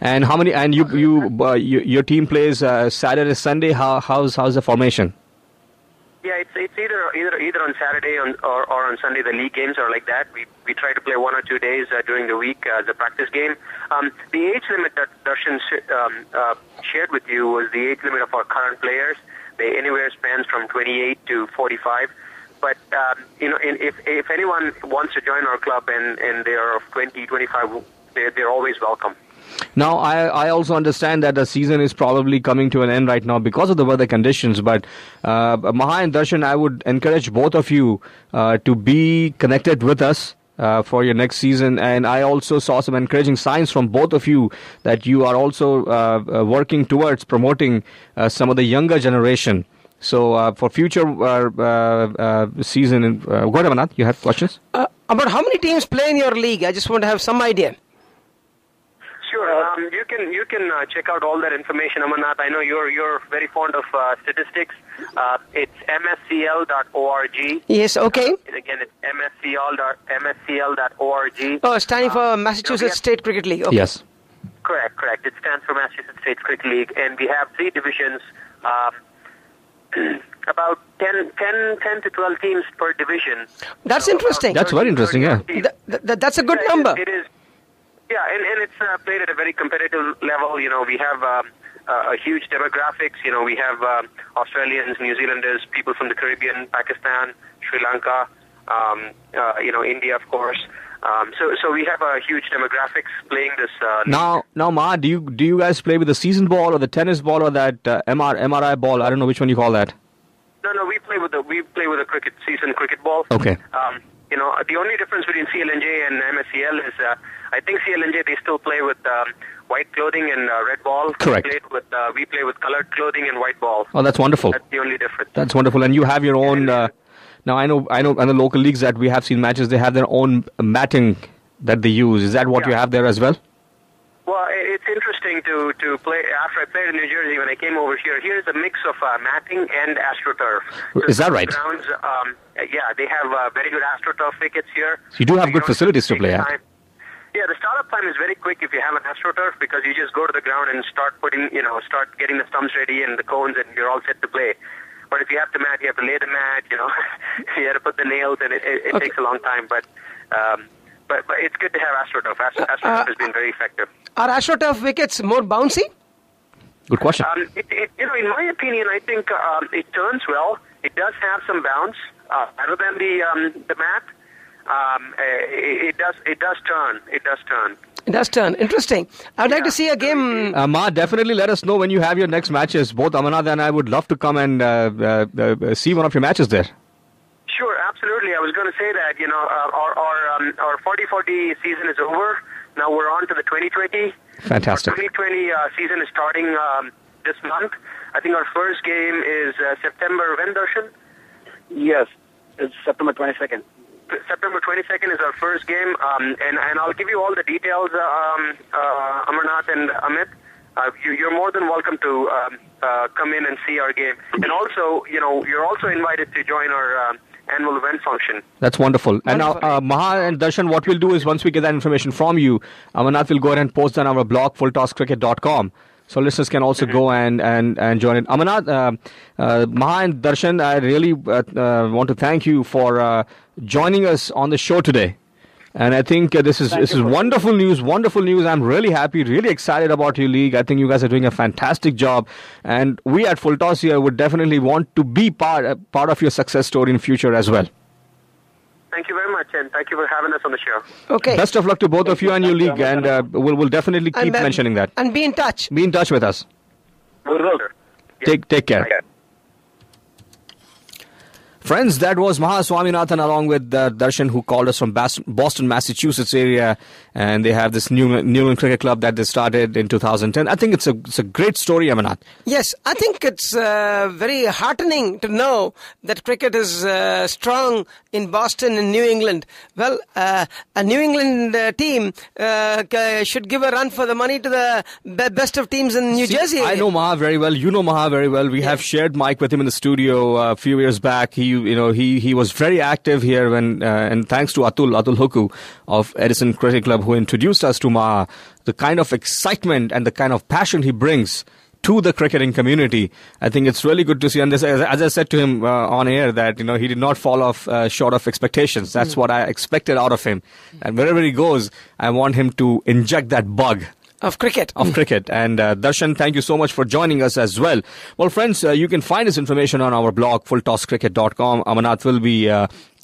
Speaker 1: And how many? And your team plays Saturday, Sunday. How's the formation?
Speaker 3: Yeah, it's either on Saturday or on Sunday. The league games are like that. We try to play 1 or 2 days during the week as a practice game. The age limit that Darshan shared with you was the age limit of our current players. They anywhere spans from 28 to 45. But if anyone wants to join our club and they are of 20, 25, they're always welcome.
Speaker 1: Now, I also understand that the season is probably coming to an end right now because of the weather conditions. But Maha and Darshan, I would encourage both of you to be connected with us for your next season. And I also saw some encouraging signs from both of you that you are also working towards promoting some of the younger generation. So for future season, go ahead, Amanat, you have questions?
Speaker 2: About how many teams play in your league? I just want to have some idea.
Speaker 3: Sure. You can check out all that information, Amanat. I know you're very fond of statistics. It's MSCL.org.
Speaker 2: Yes. Okay.
Speaker 3: Again, it's MSCL.org.
Speaker 2: Oh, standing for Massachusetts State Cricket League. Okay.
Speaker 1: Yes.
Speaker 3: Correct. It stands for Massachusetts State Cricket League, and we have 3 divisions. About 10 to 12 teams per division.
Speaker 2: That's interesting.
Speaker 1: That's very interesting. Yeah.
Speaker 2: That's a good number.
Speaker 3: It is. Yeah, and it's played at a very competitive level. We have a huge demographics. We have Australians, New Zealanders, people from the Caribbean, Pakistan, Sri Lanka, India, of course. So we have a huge demographics playing this.
Speaker 1: Now, Ma, do you guys play with the season ball or the tennis ball or that MRI ball? I don't know which one you call that.
Speaker 3: No, we play with the season cricket ball.
Speaker 1: Okay.
Speaker 3: The only difference between CLNJ and MSCL is I think CLNJ they still play with white clothing and red ball.
Speaker 1: Correct.
Speaker 3: We play with colored clothing and white ball.
Speaker 1: Oh, that's wonderful.
Speaker 3: That's the only difference.
Speaker 1: That's wonderful, and you have your own. Now I know, in the local leagues that we have seen matches, they have their own matting that they use. Is that what you have there as well?
Speaker 3: Well, it's interesting to play. After I played in New Jersey, when I came over here, here's a mix of matting and AstroTurf. So
Speaker 1: is that right?
Speaker 3: Grounds, they have very good AstroTurf wickets here.
Speaker 1: So you do have good facilities to play at.
Speaker 3: Yeah, the startup time is very quick if you have an AstroTurf because you just go to the ground and start getting the stumps ready and the cones, and you're all set to play. But if you have to mat, you have to lay the mat, you have to put the nails, and it takes a long time. But it's good to have AstroTurf. AstroTurf has been very effective.
Speaker 2: Are AstroTurf wickets more bouncy?
Speaker 1: Good question.
Speaker 3: In my opinion, I think it turns well. It does have some bounce, better than the mat. It does turn. It does turn. Interesting. I'd like to see a game.
Speaker 1: Ma, definitely let us know when you have your next matches. Both Amarnath and I would love to come and see one of your matches there.
Speaker 3: Sure, absolutely. I was going to say that, our 40-40 season is over. Now we're on to the 2020.
Speaker 1: Fantastic.
Speaker 3: Our 2020 season is starting this month. I think our first game is September. When, Darshan?
Speaker 4: Yes, it's September 22nd.
Speaker 3: September 22nd is our first game, and I'll give you all the details, Amarnath and Amit. You're more than welcome to come in and see our game. And also, you're also invited to join our annual event function.
Speaker 1: That's wonderful. And now, Maha and Darshan, what we'll do is once we get that information from you, Amarnath will go ahead and post on our blog, fulltosscricket.com. So listeners can also go and join it. Amarnath, Maha and Darshan, I really want to thank you for joining us on the show today. And I think this is wonderful news. Wonderful news. I'm really happy, really excited about your league. I think you guys are doing a fantastic job. And we at Full Toss here would definitely want to be part of your success story in future as well.
Speaker 3: Thank you very much, and thank you for having us on the show.
Speaker 2: Okay.
Speaker 1: Best of luck to both of you and your league, and we'll definitely keep mentioning that.
Speaker 2: And be in touch.
Speaker 1: Be in touch with us. Take care.
Speaker 3: Okay.
Speaker 1: Friends, that was Maha Swaminathan along with Darshan, who called us from Boston, Massachusetts area, and they have this New England Cricket Club that they started in 2010. I think it's a great story, Amarnath.
Speaker 2: Yes, I think it's very heartening to know that cricket is strong in Boston and New England. Well, a New England team should give a run for the money to the best of teams in New Jersey.
Speaker 1: I know Maha very well. You know Maha very well. We have shared mic with him in the studio a few years back. He was very active here and thanks to Atul Huku of Edison Cricket Club, who introduced us to Maha, the kind of excitement and the kind of passion he brings to the cricketing community. I think it's really good to see. And this, as I said to him on air, that he did not fall off short of expectations. That's what I expected out of him. And wherever he goes, I want him to inject that bug.
Speaker 2: Of cricket.
Speaker 1: And Darshan, thank you so much for joining us as well. Well, friends, you can find this information on our blog, fulltosscricket.com. Amarnath will be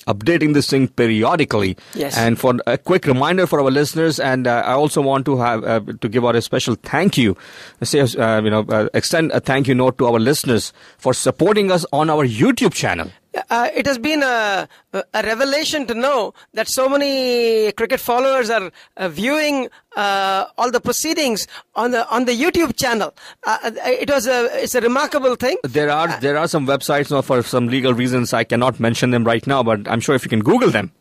Speaker 1: updating this thing periodically.
Speaker 2: Yes.
Speaker 1: And for a quick reminder for our listeners, and I also want to have to give out a special thank you, extend a thank you note to our listeners for supporting us on our YouTube channel.
Speaker 2: It has been a revelation to know that so many cricket followers are viewing all the proceedings on the YouTube channel. It's a remarkable thing.
Speaker 1: There are some websites now, for some legal reasons I cannot mention them right now, but I'm sure if you can Google them,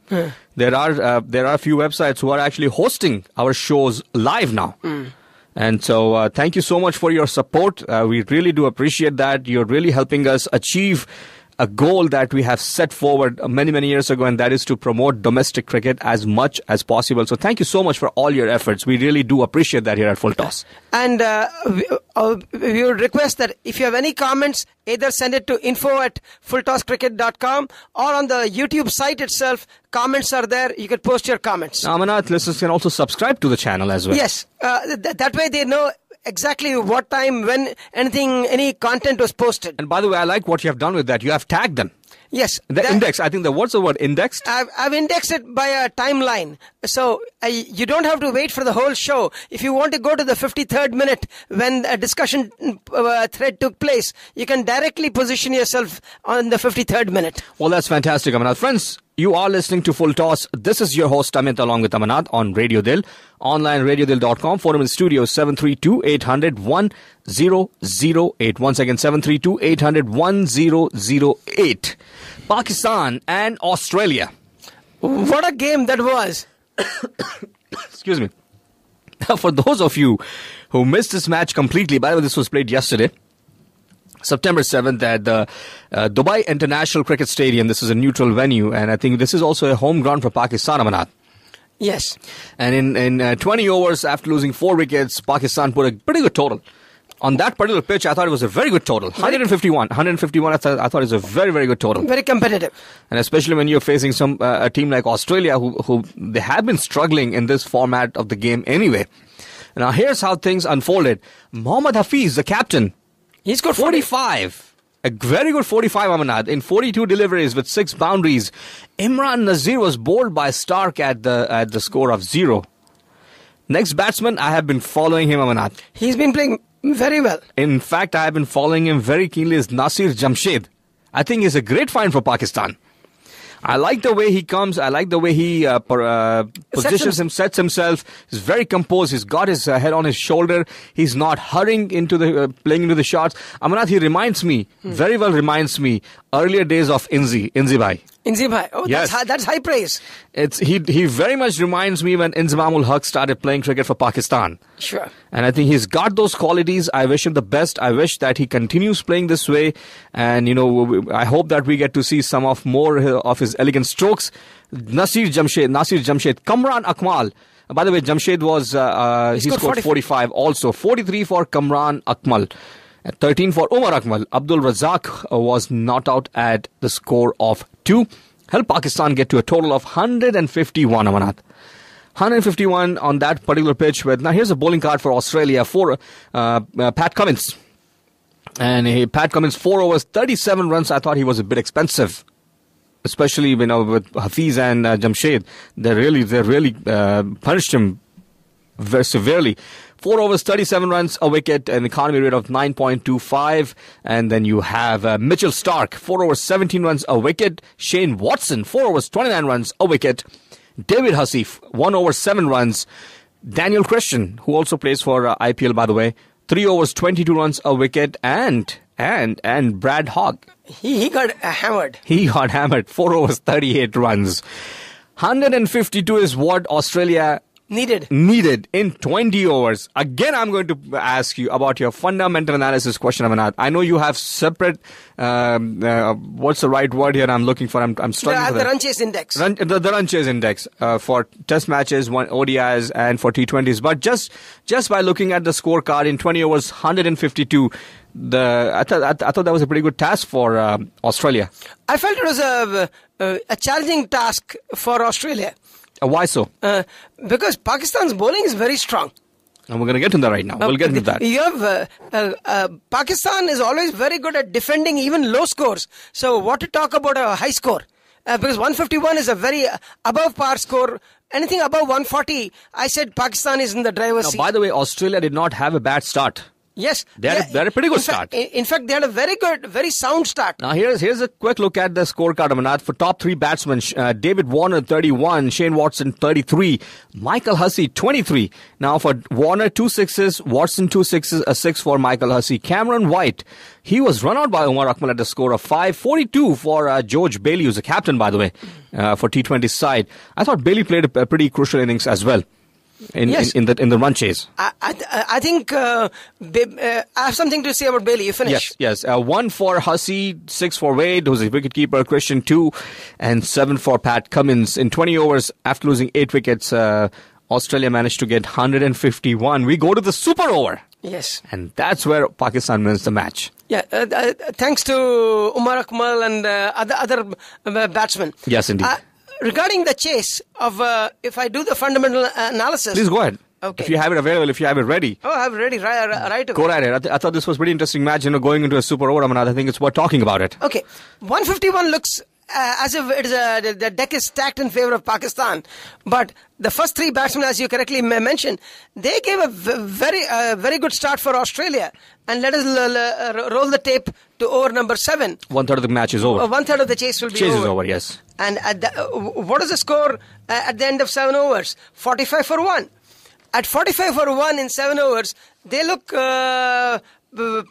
Speaker 1: there are a few websites who are actually hosting our shows live now. And so thank you so much for your support. We really do appreciate that. You're really helping us achieve a goal that we have set forward many years ago, and that is to promote domestic cricket as much as possible. So thank you so much for all your efforts. We really do appreciate that here at Full Toss.
Speaker 2: And we would request that if you have any comments, either send it to info@fulltosscricket.com or on the YouTube site itself. Comments are there. You can post your comments.
Speaker 1: Amarnath, listeners can also subscribe to the channel as well.
Speaker 2: Yes. That way they know exactly what time, when any content was posted.
Speaker 1: And by the way, I like what you have done with that. You have tagged them.
Speaker 2: Yes.
Speaker 1: The index. I think what's the word? Indexed?
Speaker 2: I've indexed it by a timeline. So you don't have to wait for the whole show. If you want to go to the 53rd minute when a discussion thread took place, you can directly position yourself on the 53rd minute.
Speaker 1: Well, that's fantastic, Amarnath. Friends, you are listening to Full Toss. This is your host, Amit, along with Amarnath on Radio Dil. Online, radiodil.com. Forum in studio, 732-800-1008. Once again, 732-800-1008. Pakistan and Australia.
Speaker 2: What a game that was.
Speaker 1: Excuse me. For those of you who missed this match completely, by the way, this was played yesterday, September 7th at the Dubai International Cricket Stadium. This is a neutral venue, and I think this is also a home ground for Pakistan, Amarnath.
Speaker 2: Yes.
Speaker 1: And in 20 overs, after losing 4 wickets, Pakistan put a pretty good total. On that particular pitch, I thought it was a very good total. 151. I thought it was a very, very good total.
Speaker 2: Very competitive.
Speaker 1: And especially when you're facing a team like Australia, who they have been struggling in this format of the game anyway. Now, here's how things unfolded. Mohammad Hafiz, the captain,
Speaker 2: He scored
Speaker 1: 45. A very good 45, Amanat, in 42 deliveries with 6 boundaries. Imran Nazir was bowled by Stark at the score of 0. Next batsman, I have been following him, Amanat.
Speaker 2: He's been playing very well.
Speaker 1: In fact, I have been following him very keenly, is Nasir Jamshed. I think he's a great find for Pakistan. I like the way he comes. I like the way he sets himself. He's very composed. He's got his head on his shoulder. He's not hurrying into the playing into the shots. Amanat, he reminds me, very well reminds me, earlier days of Inzi Bhai.
Speaker 2: Inzi Bhai. Oh,
Speaker 1: yes.
Speaker 2: That's high praise.
Speaker 1: He very much reminds me when Inzamam ul Haq started playing cricket for Pakistan.
Speaker 2: Sure.
Speaker 1: And I think he's got those qualities. I wish him the best. I wish that he continues playing this way. And, I hope that we get to see some more of his elegant strokes. Nasir Jamshed, Kamran Akmal. By the way, Jamshed was, he scored 45 also. 43 for Kamran Akmal. 13 for Umar Akmal. Abdul Razak was not out at the score of 2. Helped Pakistan get to a total of 151, Amanat. 151 on that particular pitch. Now here's a bowling card for Australia for Pat Cummins. And Pat Cummins, 4 overs, 37 runs. I thought he was a bit expensive, especially with Hafiz and Jamshed. They really punished him very severely. 4 overs, 37 runs, a wicket, an economy rate of 9.25. And then you have Mitchell Stark, 4 overs, 17 runs, a wicket. Shane Watson, 4 overs, 29 runs, a wicket. David Hussey, 1 over, 7 runs. Daniel Christian, who also plays for IPL, by the way, 3 overs, 22 runs, a wicket. And Brad Hogg.
Speaker 2: He got hammered.
Speaker 1: 4 overs, 38 runs. 152 is what Australia
Speaker 2: needed
Speaker 1: in 20 overs. Again, I'm going to ask you about your fundamental analysis question, Amanat. I know you have separate, what's the right word here I'm looking for? I'm struggling for that.
Speaker 2: The run chase index.
Speaker 1: The run chase index for test matches, ODIs, and for T20s. But just by looking at the scorecard in 20 overs, 152, I thought that was a pretty good task for Australia.
Speaker 2: I felt it was a challenging task for Australia.
Speaker 1: Why so?
Speaker 2: Because Pakistan's bowling is very strong.
Speaker 1: And we're going to get to that right now. We'll get into that.
Speaker 2: You have Pakistan is always very good at defending even low scores. So what to talk about a high score? Because 151 is a very above par score. Anything above 140, I said Pakistan is in the driver's seat.
Speaker 1: By the way, Australia did not have a bad start.
Speaker 2: Yes.
Speaker 1: They had a pretty good start.
Speaker 2: In fact, they had a very good, very sound start.
Speaker 1: Now, here's a quick look at the scorecard, Amanat. For top 3 batsmen, David Warner, 31. Shane Watson, 33. Michael Hussey, 23. Now, for Warner, 2 sixes. Watson, 2 sixes. A 6 for Michael Hussey. Cameron White, he was run out by Umar Akmal at the score of 5. 42 for George Bailey, who's a captain, by the way, for T20 side. I thought Bailey played a pretty crucial innings as well. In the run chase.
Speaker 2: I think I have something to say about Bailey. You finish.
Speaker 1: Yes. 1 for Hussey, 6 for Wade, who's a wicketkeeper, Christian 2, and 7 for Pat Cummins. In 20 overs, after losing 8 wickets, Australia managed to get 151. We go to the super over.
Speaker 2: Yes.
Speaker 1: And that's where Pakistan wins the match.
Speaker 2: Yeah, thanks to Umar Akmal and other batsmen.
Speaker 1: Yes, indeed.
Speaker 2: Regarding the chase of, if I do the fundamental analysis.
Speaker 1: Please go ahead.
Speaker 2: Okay.
Speaker 1: If you have it available, if you have it ready.
Speaker 2: Oh, I have it ready, right away.
Speaker 1: Go right ahead. I thought this was a pretty interesting match, going into a super over. I think it's worth talking about it.
Speaker 2: Okay. 151 looks as if it is the deck is stacked in favor of Pakistan. But the first 3 batsmen, as you correctly mentioned, they gave a very good start for Australia. And let us roll the tape to over number 7.
Speaker 1: 1/3 of the match is over.
Speaker 2: 1/3 of the chase will be over.
Speaker 1: Chase is over, yes.
Speaker 2: And what is the score at the end of 7 overs? 45 for 1. At 45 for 1 in 7 overs, they look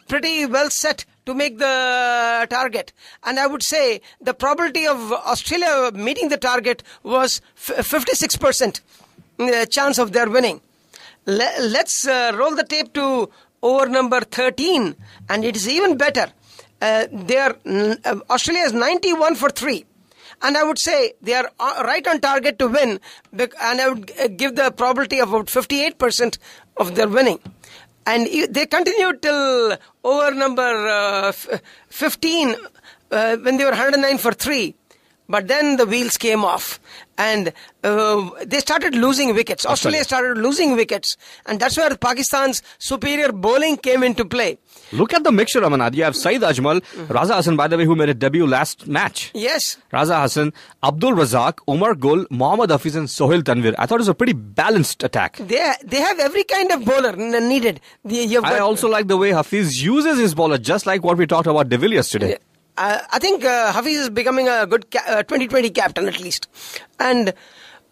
Speaker 2: pretty well set to make the target. And I would say the probability of Australia meeting the target was 56% chance of their winning. Let's roll the tape to over number 13, and it is even better. Australia is 91 for 3. And I would say they are right on target to win, and I would give the probability of about 58% of their winning. And they continued till over number 15 when they were 109 for 3. But then the wheels came off, and they started losing wickets. Australia started losing wickets, and that's where Pakistan's superior bowling came into play.
Speaker 1: Look at the mixture, Amanat. You have Saeed Ajmal, Raza Hassan, by the way, who made a debut last match.
Speaker 2: Yes.
Speaker 1: Raza Hassan, Abdul Razak, Umar Gul, Mohammad Hafiz and Sohail Tanvir. I thought it was a pretty balanced attack.
Speaker 2: They have every kind of bowler needed.
Speaker 1: I also like the way Hafiz uses his bowler, just like what we talked about De Villiers today.
Speaker 2: I think Hafiz is becoming a good 2020 captain at least. And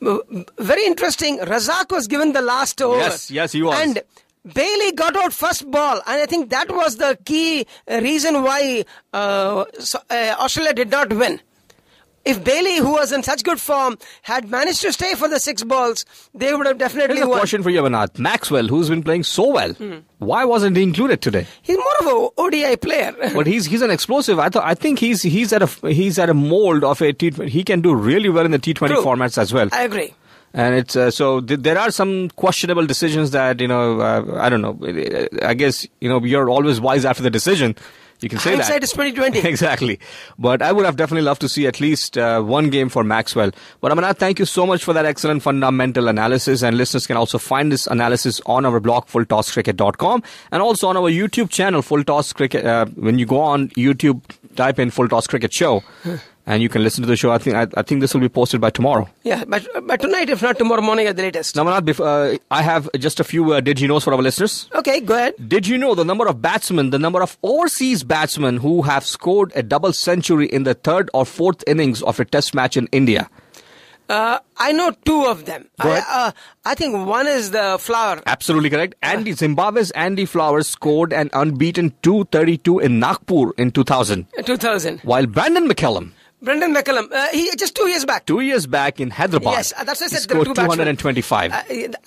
Speaker 2: very interesting, Razak was given the last over.
Speaker 1: Yes, he was.
Speaker 2: And Bailey got out first ball, and I think that was the key reason why Australia did not win. If Bailey, who was in such good form, had managed to stay for the 6 balls, they would have definitely
Speaker 1: Here's a
Speaker 2: won.
Speaker 1: question for you, Amanat. Maxwell, who's been playing so well, why wasn't he included today?
Speaker 2: He's more of a ODI player.
Speaker 1: But he's an explosive. I think he's at a mold of a T20. He can do really well in the T20 formats as well.
Speaker 2: I agree.
Speaker 1: And it's so there are some questionable decisions that I don't know. I guess you're always wise after the decision. You can say
Speaker 2: Hindsight
Speaker 1: that.
Speaker 2: is 2020.
Speaker 1: Exactly. But I would have definitely loved to see at least one game for Maxwell. But Amanat, thank you so much for that excellent fundamental analysis. And listeners can also find this analysis on our blog, fulltosscricket.com, and also on our YouTube channel, Full Toss Cricket. When you go on YouTube, type in Full Toss Cricket Show. And you can listen to the show. I think this will be posted by tomorrow.
Speaker 2: Yeah, but tonight, if not tomorrow morning at the latest.
Speaker 1: Now, Manat, I have just a few did you knows for our listeners.
Speaker 2: Okay, go ahead.
Speaker 1: Did you know the number of overseas batsmen who have scored a double century in the 3rd or 4th innings of a test match in India?
Speaker 2: I know 2 of them.
Speaker 1: Go ahead.
Speaker 2: I think one is the Flower.
Speaker 1: Absolutely correct. Zimbabwe's Andy Flowers scored an unbeaten 232 in Nagpur in 2000.
Speaker 2: 2000.
Speaker 1: While Brendan McCullum,
Speaker 2: he just 2 years back.
Speaker 1: 2 years back in Hyderabad.
Speaker 2: Yes, that's what I said.
Speaker 1: He scored 225.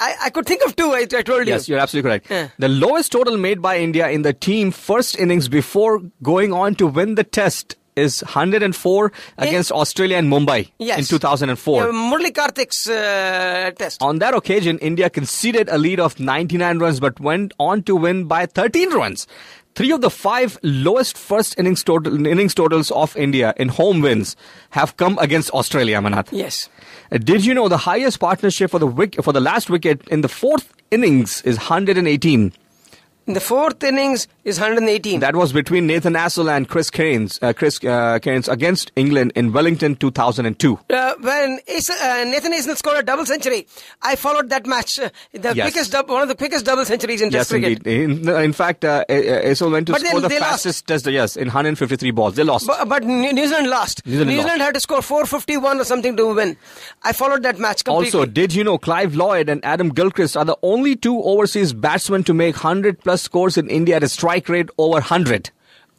Speaker 2: I could think of 2. I told you.
Speaker 1: Yes, you're absolutely correct. The lowest total made by India in the team first innings before going on to win the test is 104 against Australia and Mumbai in 2004.
Speaker 2: Murali Karthik's test.
Speaker 1: On that occasion, India conceded a lead of 99 runs but went on to win by 13 runs. 3 of the 5 lowest first innings totals of India in home wins have come against Australia, Manat.
Speaker 2: Yes.
Speaker 1: Did you know the highest partnership for the last wicket in the 4th innings is 118?
Speaker 2: In the 4th innings is 118.
Speaker 1: That was between Nathan Assel and Chris Cairns against England in Wellington 2002.
Speaker 2: When Nathan Assel scored a double century, I followed that match. One of the quickest double centuries in Test cricket.
Speaker 1: In fact, Assel went to score the fastest test, in 153 balls. They lost.
Speaker 2: But New Zealand lost. New Zealand had to score 451 or something to win. I followed that match completely.
Speaker 1: Also, did you know Clive Lloyd and Adam Gilchrist are the only 2 overseas batsmen to make 100+ scores in India at a strike rate over 100?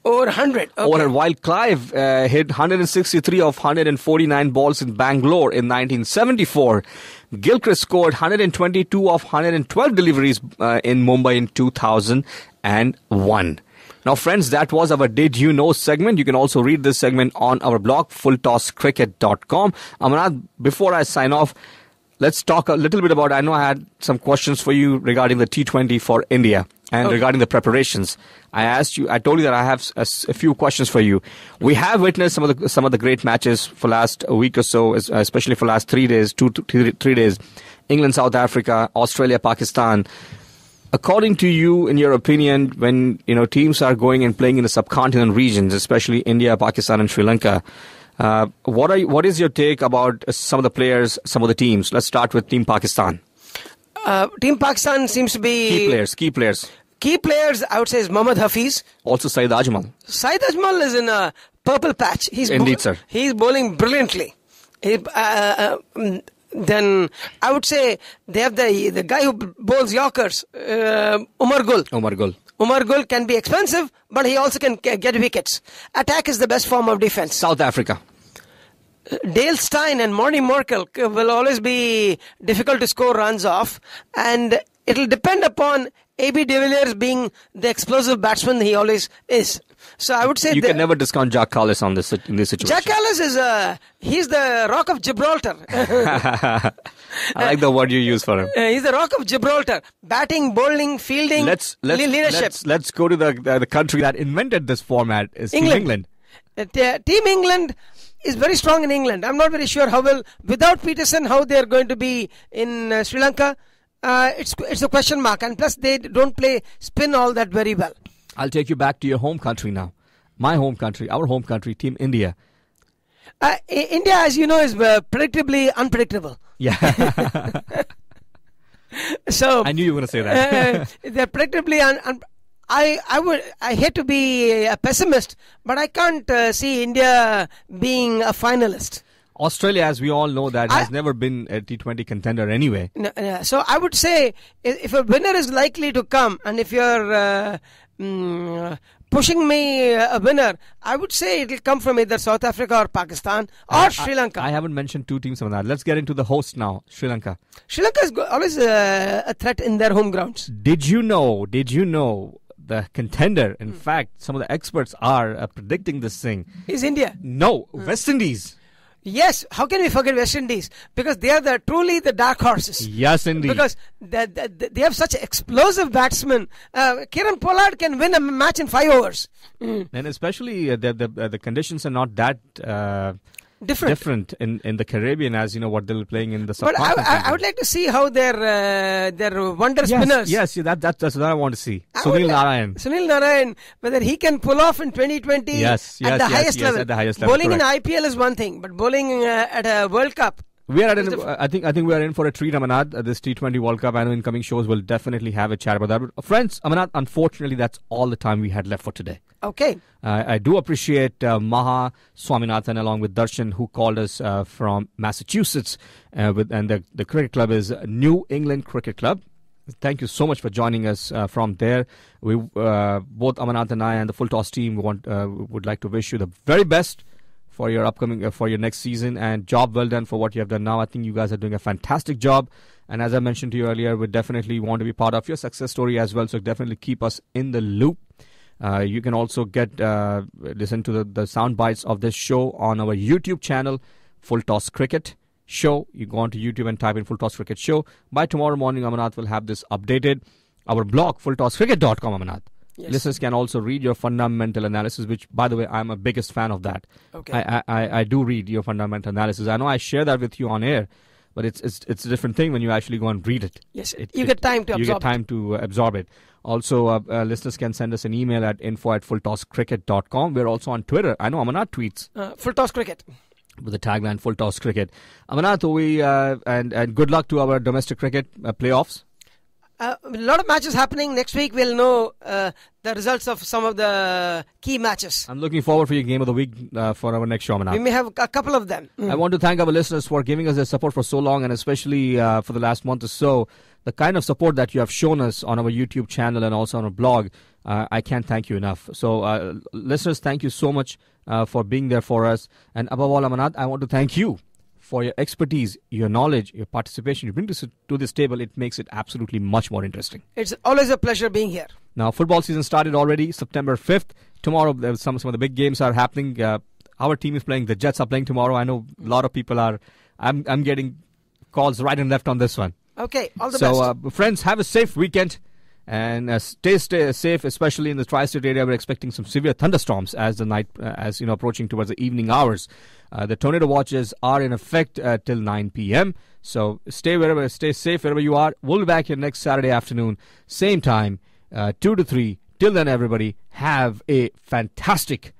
Speaker 2: Over 100. Okay.
Speaker 1: While Clive hit 163 of 149 balls in Bangalore in 1974, Gilchrist scored 122 of 112 deliveries in Mumbai in 2001. Now, friends, that was our Did You Know segment. You can also read this segment on our blog, fulltosscricket.com. Amanat, before I sign off, let's talk a little bit about, I know I had some questions for you regarding the T20 for India and regarding the preparations. I told you that I have a few questions for you. We have witnessed some of the great matches for last week or so, especially for last 3 days, 2 to 3 days. England, South Africa, Australia, Pakistan. According to you, in your opinion, when teams are going and playing in the subcontinent regions, especially India, Pakistan, and Sri Lanka, what is your take about some of the players, some of the teams? Let's start with Team Pakistan.
Speaker 2: Team Pakistan seems to be
Speaker 1: key players.
Speaker 2: Key players, I would say, is Mohammad Hafiz.
Speaker 1: Also Saeed Ajmal.
Speaker 2: Saeed Ajmal is in a purple patch.
Speaker 1: Indeed, sir.
Speaker 2: He's bowling brilliantly. Then I would say they have the guy who bowls Yorkers, Umar Gul. Umar Gul can be expensive, but he also can get wickets. Attack is the best form of defense.
Speaker 1: South Africa.
Speaker 2: Dale Steyn and Morty Morkel will always be difficult to score runs off, and it'll depend upon A.B. de Villiers being the explosive batsman he always is. So I would say
Speaker 1: you can never discount Jack Callis in this situation.
Speaker 2: Jack Callis he's the Rock of Gibraltar.
Speaker 1: I like the word you use for him.
Speaker 2: He's the Rock of Gibraltar. Batting, bowling, fielding, leadership.
Speaker 1: Let's go to the country that invented this format. Is Team England.
Speaker 2: Team England is very strong in England. I'm not very sure how well, without Peterson, how they're going to be in Sri Lanka. It's a question mark, and plus they don't play spin all that very well.
Speaker 1: I'll take you back to your home country now. My home country, our home country, Team India.
Speaker 2: India, as you know, is predictably unpredictable.
Speaker 1: Yeah.
Speaker 2: So
Speaker 1: I knew you were going to say that.
Speaker 2: They're predictably I hate to be a pessimist, but I can't see India being a finalist.
Speaker 1: Australia, as we all know, that has never been a T20 contender anyway.
Speaker 2: So I would say if a winner is likely to come, and if you're pushing me a winner, I would say it will come from either South Africa or Pakistan or Sri Lanka.
Speaker 1: I haven't mentioned two teams on that. Let's get into the host now, Sri Lanka.
Speaker 2: Sri Lanka is always a threat in their home grounds.
Speaker 1: Did you know the contender, in fact, some of the experts are predicting this thing,
Speaker 2: is India?
Speaker 1: No, West Indies.
Speaker 2: Yes, how can we forget West Indies? Because they are truly the dark horses.
Speaker 1: Yes, indeed.
Speaker 2: Because they have such explosive batsmen. Kieran Pollard can win a match in 5 overs.
Speaker 1: And especially the conditions are not that different in the Caribbean, as you know what they're playing in the subcontinent.
Speaker 2: But I would like to see how their wonder spinners.
Speaker 1: Yes, that's what I want to see. Sunil
Speaker 2: Narayan, whether he can pull off in 2020 at the highest level. Bowling correct. In IPL is one thing, but bowling at a World Cup.
Speaker 1: We are I think we are in for a treat, Amanat. This T20 World Cup. I know in coming shows we'll definitely have a chat about that. But friends, Amanat, unfortunately, that's all the time we had left for today.
Speaker 2: Okay.
Speaker 1: I do appreciate Maha Swaminathan along with Darshan, who called us from Massachusetts, and the cricket club is New England Cricket Club. Thank you so much for joining us from there. We both Amanat and I and the Full Toss team would like to wish you the very best for your upcoming for your next season, and job well done for what you have done now. I think you guys are doing a fantastic job, and as I mentioned to you earlier, we definitely want to be part of your success story as well, so definitely keep us in the loop. You can also listen to the sound bites of this show on our YouTube channel, Full Toss Cricket Show. You go onto YouTube and type in Full Toss Cricket Show. By tomorrow morning, Amanat will have this updated. Our blog, fulltosscricket.com, Amanat. Yes. Listeners can also read your fundamental analysis, which, by the way, I'm a biggest fan of that.
Speaker 2: Okay.
Speaker 1: I do read your fundamental analysis. I know I share that with you on air, but it's a different thing when you actually go and read it.
Speaker 2: Yes, you get time to
Speaker 1: absorb it. Also, listeners can send us an email at info@fulltosscricket.com. We're also on Twitter. I know Amanat tweets.
Speaker 2: Full Toss Cricket.
Speaker 1: With the tagline Full Toss Cricket. Amanat, and good luck to our domestic cricket playoffs.
Speaker 2: A lot of matches happening. Next week we'll know the results of some of the key matches.
Speaker 1: I'm looking forward for your game of the week for our next show, Amanat.
Speaker 2: We may have a couple of them.
Speaker 1: I want to thank our listeners for giving us their support for so long, and especially for the last month or so. The kind of support that you have shown us on our YouTube channel and also on our blog, I can't thank you enough. So, listeners, thank you so much for being there for us. And above all, Amanat, I want to thank you for your expertise, your knowledge, your participation. You bring this to this table. It makes it absolutely much more interesting.
Speaker 2: It's always a pleasure being here.
Speaker 1: Now, football season started already, September 5th. Tomorrow, some of the big games are happening. Our team is playing. The Jets are playing tomorrow. I know a lot of people are. I'm getting calls right and left on this one.
Speaker 2: Okay, all the best.
Speaker 1: So, friends, have a safe weekend. And stay safe, especially in the tri-state area. We're expecting some severe thunderstorms as the night, approaching towards the evening hours. The tornado watches are in effect till 9 p.m. So stay safe wherever you are. We'll be back here next Saturday afternoon, same time, 2 to 3. Till then, everybody, have a fantastic